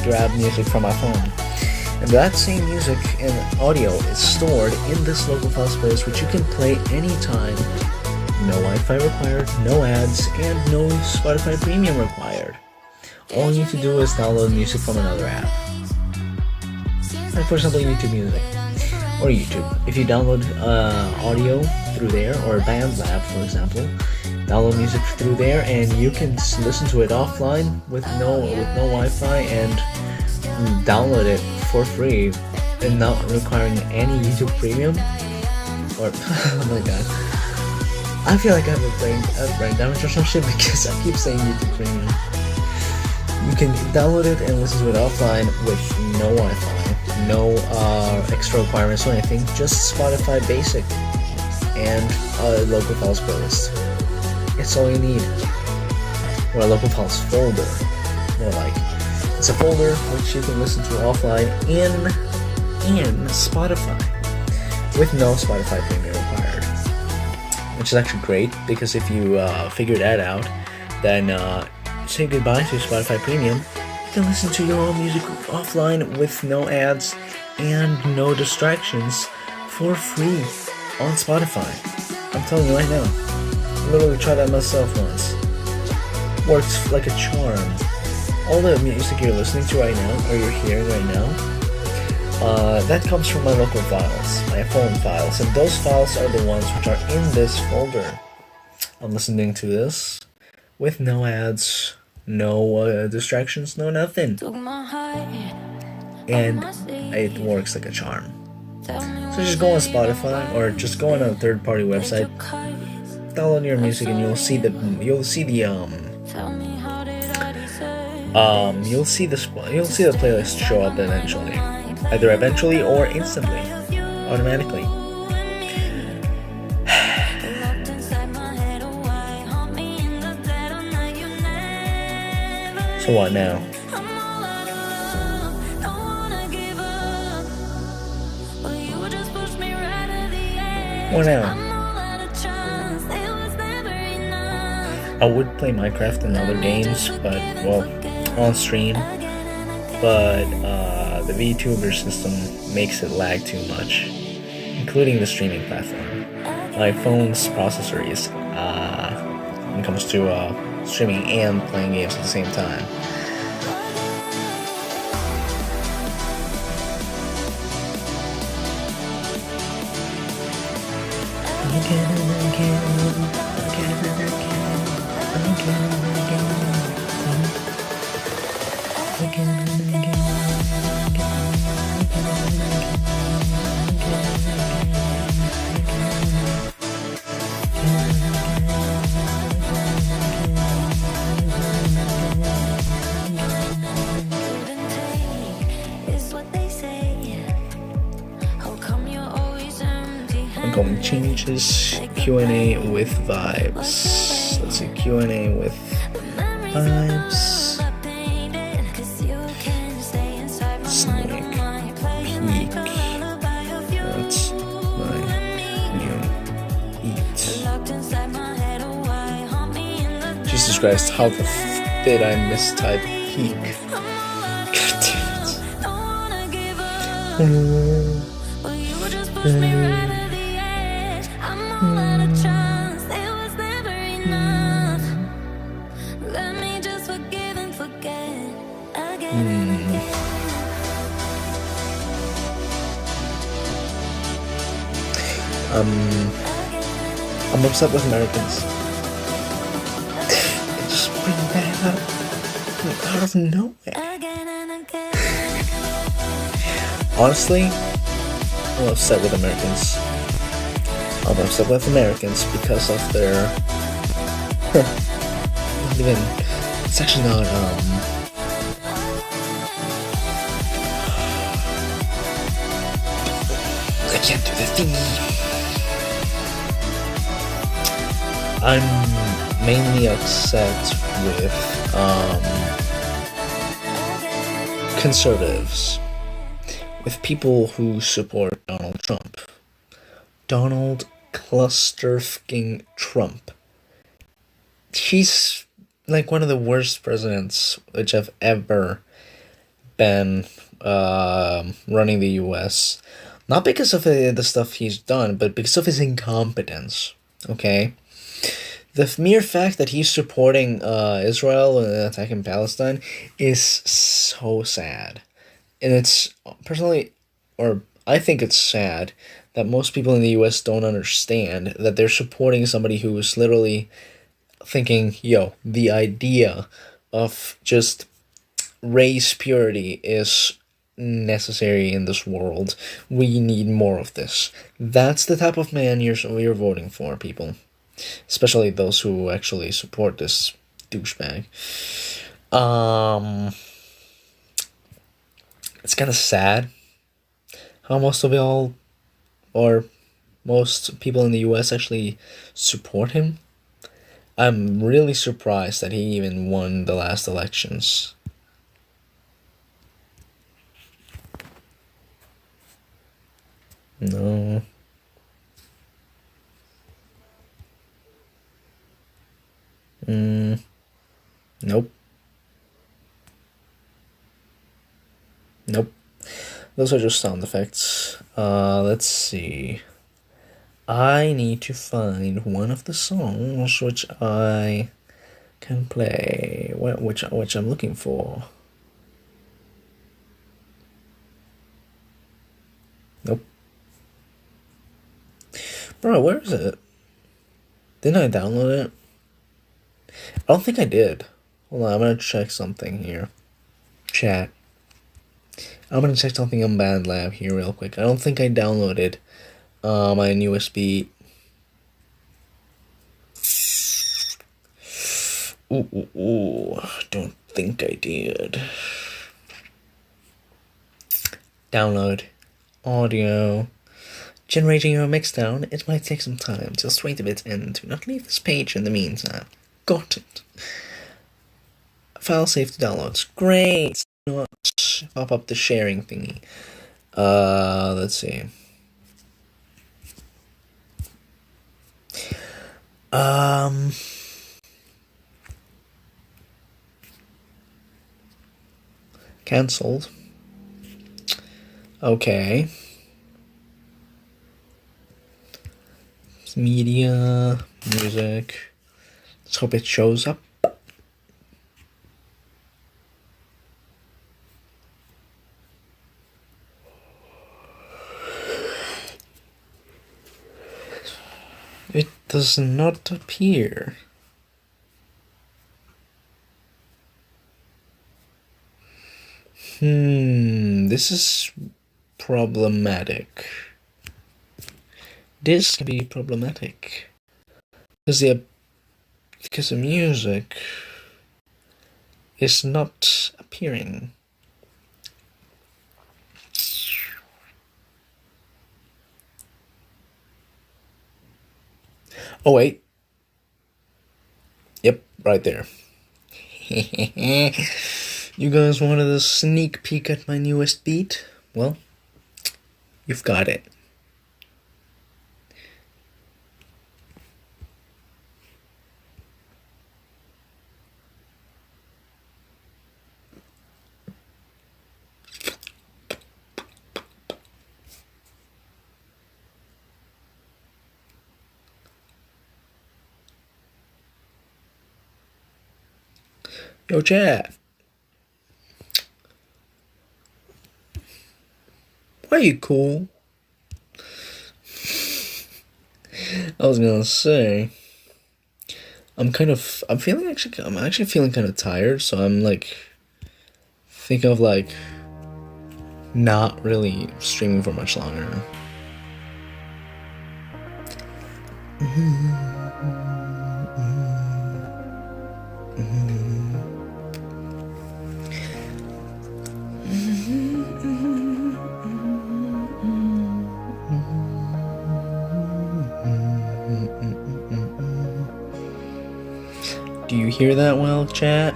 grab music from my phone, and that same music and audio is stored in this local files playlist, which you can play anytime. No Wi-Fi required, no ads, and no Spotify Premium required. All you need to do is download music from another app, like for example YouTube Music or YouTube. If you download audio through there, or BandLab for example, download music through there and you can listen to it offline with no Wi-Fi and download it for free and not requiring any YouTube Premium. Or oh my god, I feel like I have brain damage or some shit because I keep saying YouTube Premium. You can download it and listen to it offline with no Wi-Fi, no extra requirements or anything, just Spotify Basic and a local files playlist. It's all you need. Or a local files folder, more like. It's a folder which you can listen to offline in Spotify with no Spotify Premium required. Which is actually great, because if you figure that out, then say goodbye to Spotify Premium. You can listen to your own music offline with no ads and no distractions for free on Spotify. I'm telling you right now. I literally tried that myself once. Works like a charm. All the music you're listening to right now, or you're hearing right now, that comes from my local files, my phone files, and those files are the ones which are in this folder. I'm listening to this with no ads, no distractions, no nothing. And it works like a charm. So just go on Spotify or just go on a third-party website, download your music, and you'll see the playlist show up eventually, either eventually or instantly, automatically. So what now? What now? I would play Minecraft and other games, but well, on stream. But the VTuber system makes it lag too much, including the streaming platform. My phone's processor is when it comes to streaming and playing games at the same time. Again and again, again and again, again and again, again and again, Ongoing changes, Q&A with vibes. Let's see, Q&A with vibes. Snake peak. That's my new eat. Jesus Christ, how the did I mistype peak? God damn it. I'm upset with Americans. They just bring that up like out of nowhere. Honestly, I'm upset with Americans. I'm upset with Americans because of their not even, it's actually not I can't do the thingy. I'm mainly upset with conservatives, with people who support Donald Trump. Donald Clusterfucking Trump. He's like one of the worst presidents which have ever been running the US. Not because of the stuff he's done, but because of his incompetence. Okay? The mere fact that he's supporting Israel and attacking Palestine is so sad. And it's personally, or I think it's sad that most people in the US don't understand that they're supporting somebody who is literally thinking, yo, the idea of just race purity is necessary in this world. We need more of this. That's the type of man you're voting for, people. Especially those who actually support this douchebag. It's kind of sad how most people in the US actually support him. I'm really surprised that he even won the last elections. No. Nope. Nope. Those are just sound effects. Let's see. I need to find one of the songs which I can play, which I'm looking for. Nope. Bro, where is it? Didn't I download it? I don't think I did. Hold on, I'm gonna check something here. Chat. I'm gonna check something on BandLab here real quick. I don't think I downloaded my newest beat. Ooh, don't think I did. Download. Audio. Generating your mix down. It might take some time. Just wait a bit and do not leave this page in the meantime. Got it. File saved to downloads. Great. Not pop up the sharing thingy. Let's see. Cancelled. Okay. Media, music. Let's hope it shows up. It does not appear. This is problematic. This can be problematic. Because the music is not appearing. Oh wait. Yep, right there. You guys wanted a sneak peek at my newest beat? Well, you've got it. Yo, chat. Why are you cool? I was gonna say, I'm actually feeling kind of tired, so I'm like, thinking of like, not really streaming for much longer. Do you hear that well, chat?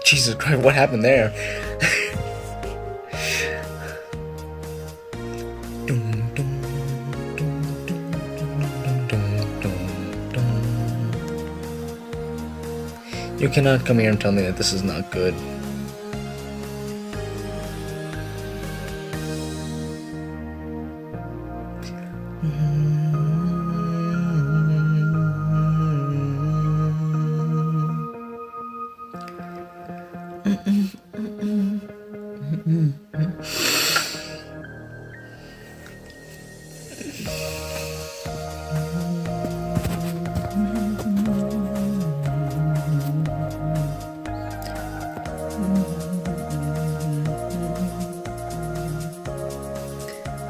Jesus Christ, what happened there? You cannot come here and tell me that this is not good.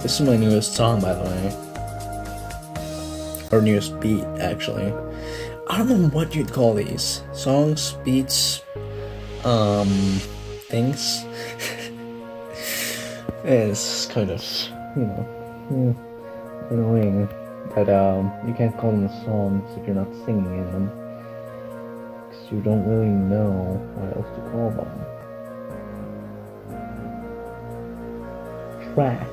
This is my newest song, by the way. Or newest beat, actually. I don't know what you'd call these. Songs, beats, things. It's kind of, annoying that, you can't call them songs if you're not singing in them. Because you don't really know what else to call them. Track.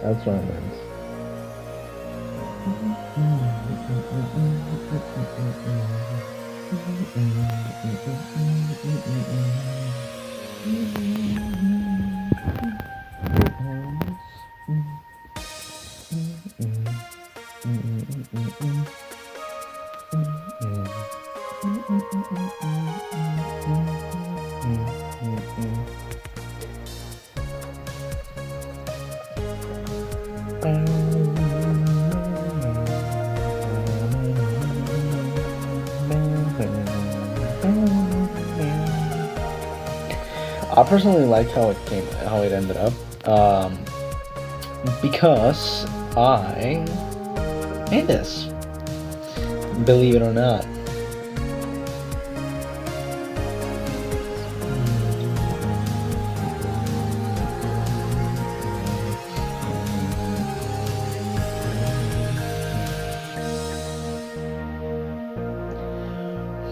That's what I meant. I personally like how it ended up, because I made this, believe it or not. I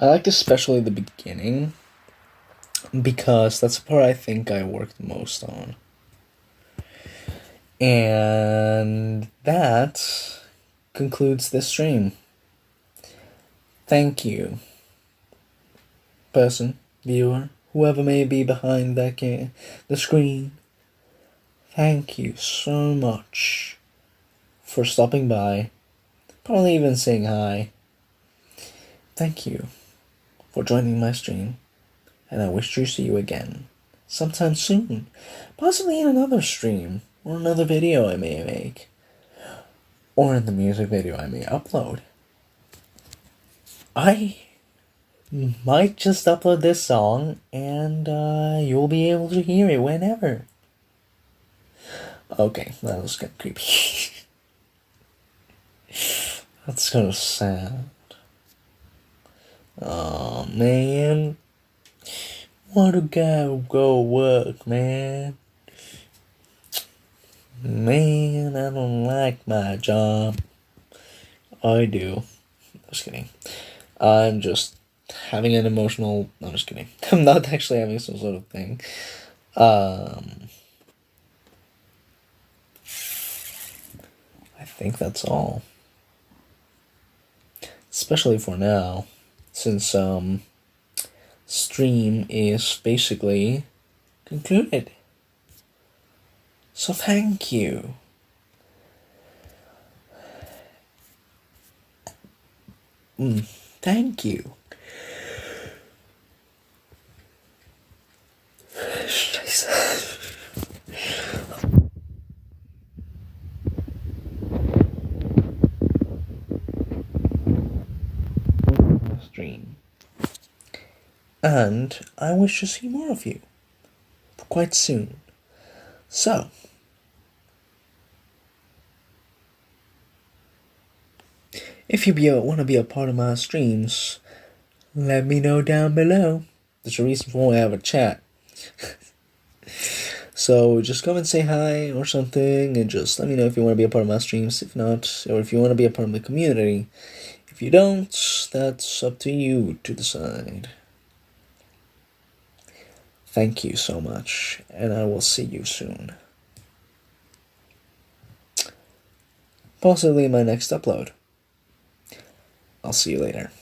like especially the beginning because that's the part I think I worked most on. And that concludes this stream. Thank you, person, viewer, whoever may be behind the screen. Thank you so much for stopping by, probably even saying hi. Thank you for joining my stream, and I wish to see you again sometime soon, possibly in another stream or another video I may make, or in the music video I may upload. I might just upload this song and you'll be able to hear it whenever. Okay, that was kind of creepy. That's kind of sad. Oh man, wanna go work, man. Man, I don't like my job. I do. Just kidding. I'm just having an emotional. No, I'm just kidding. I'm not actually having some sort of thing. I think that's all. Especially for now, since stream is basically concluded. So thank you. Thank you. Stream. And I wish to see more of you quite soon. So, if you want to be a part of my streams, let me know down below. There's a reason for why I have a chat. So just come and say hi or something, and just let me know if you want to be a part of my streams. If not, or if you want to be a part of the community. If you don't, that's up to you to decide. Thank you so much, and I will see you soon. Possibly in my next upload. I'll see you later.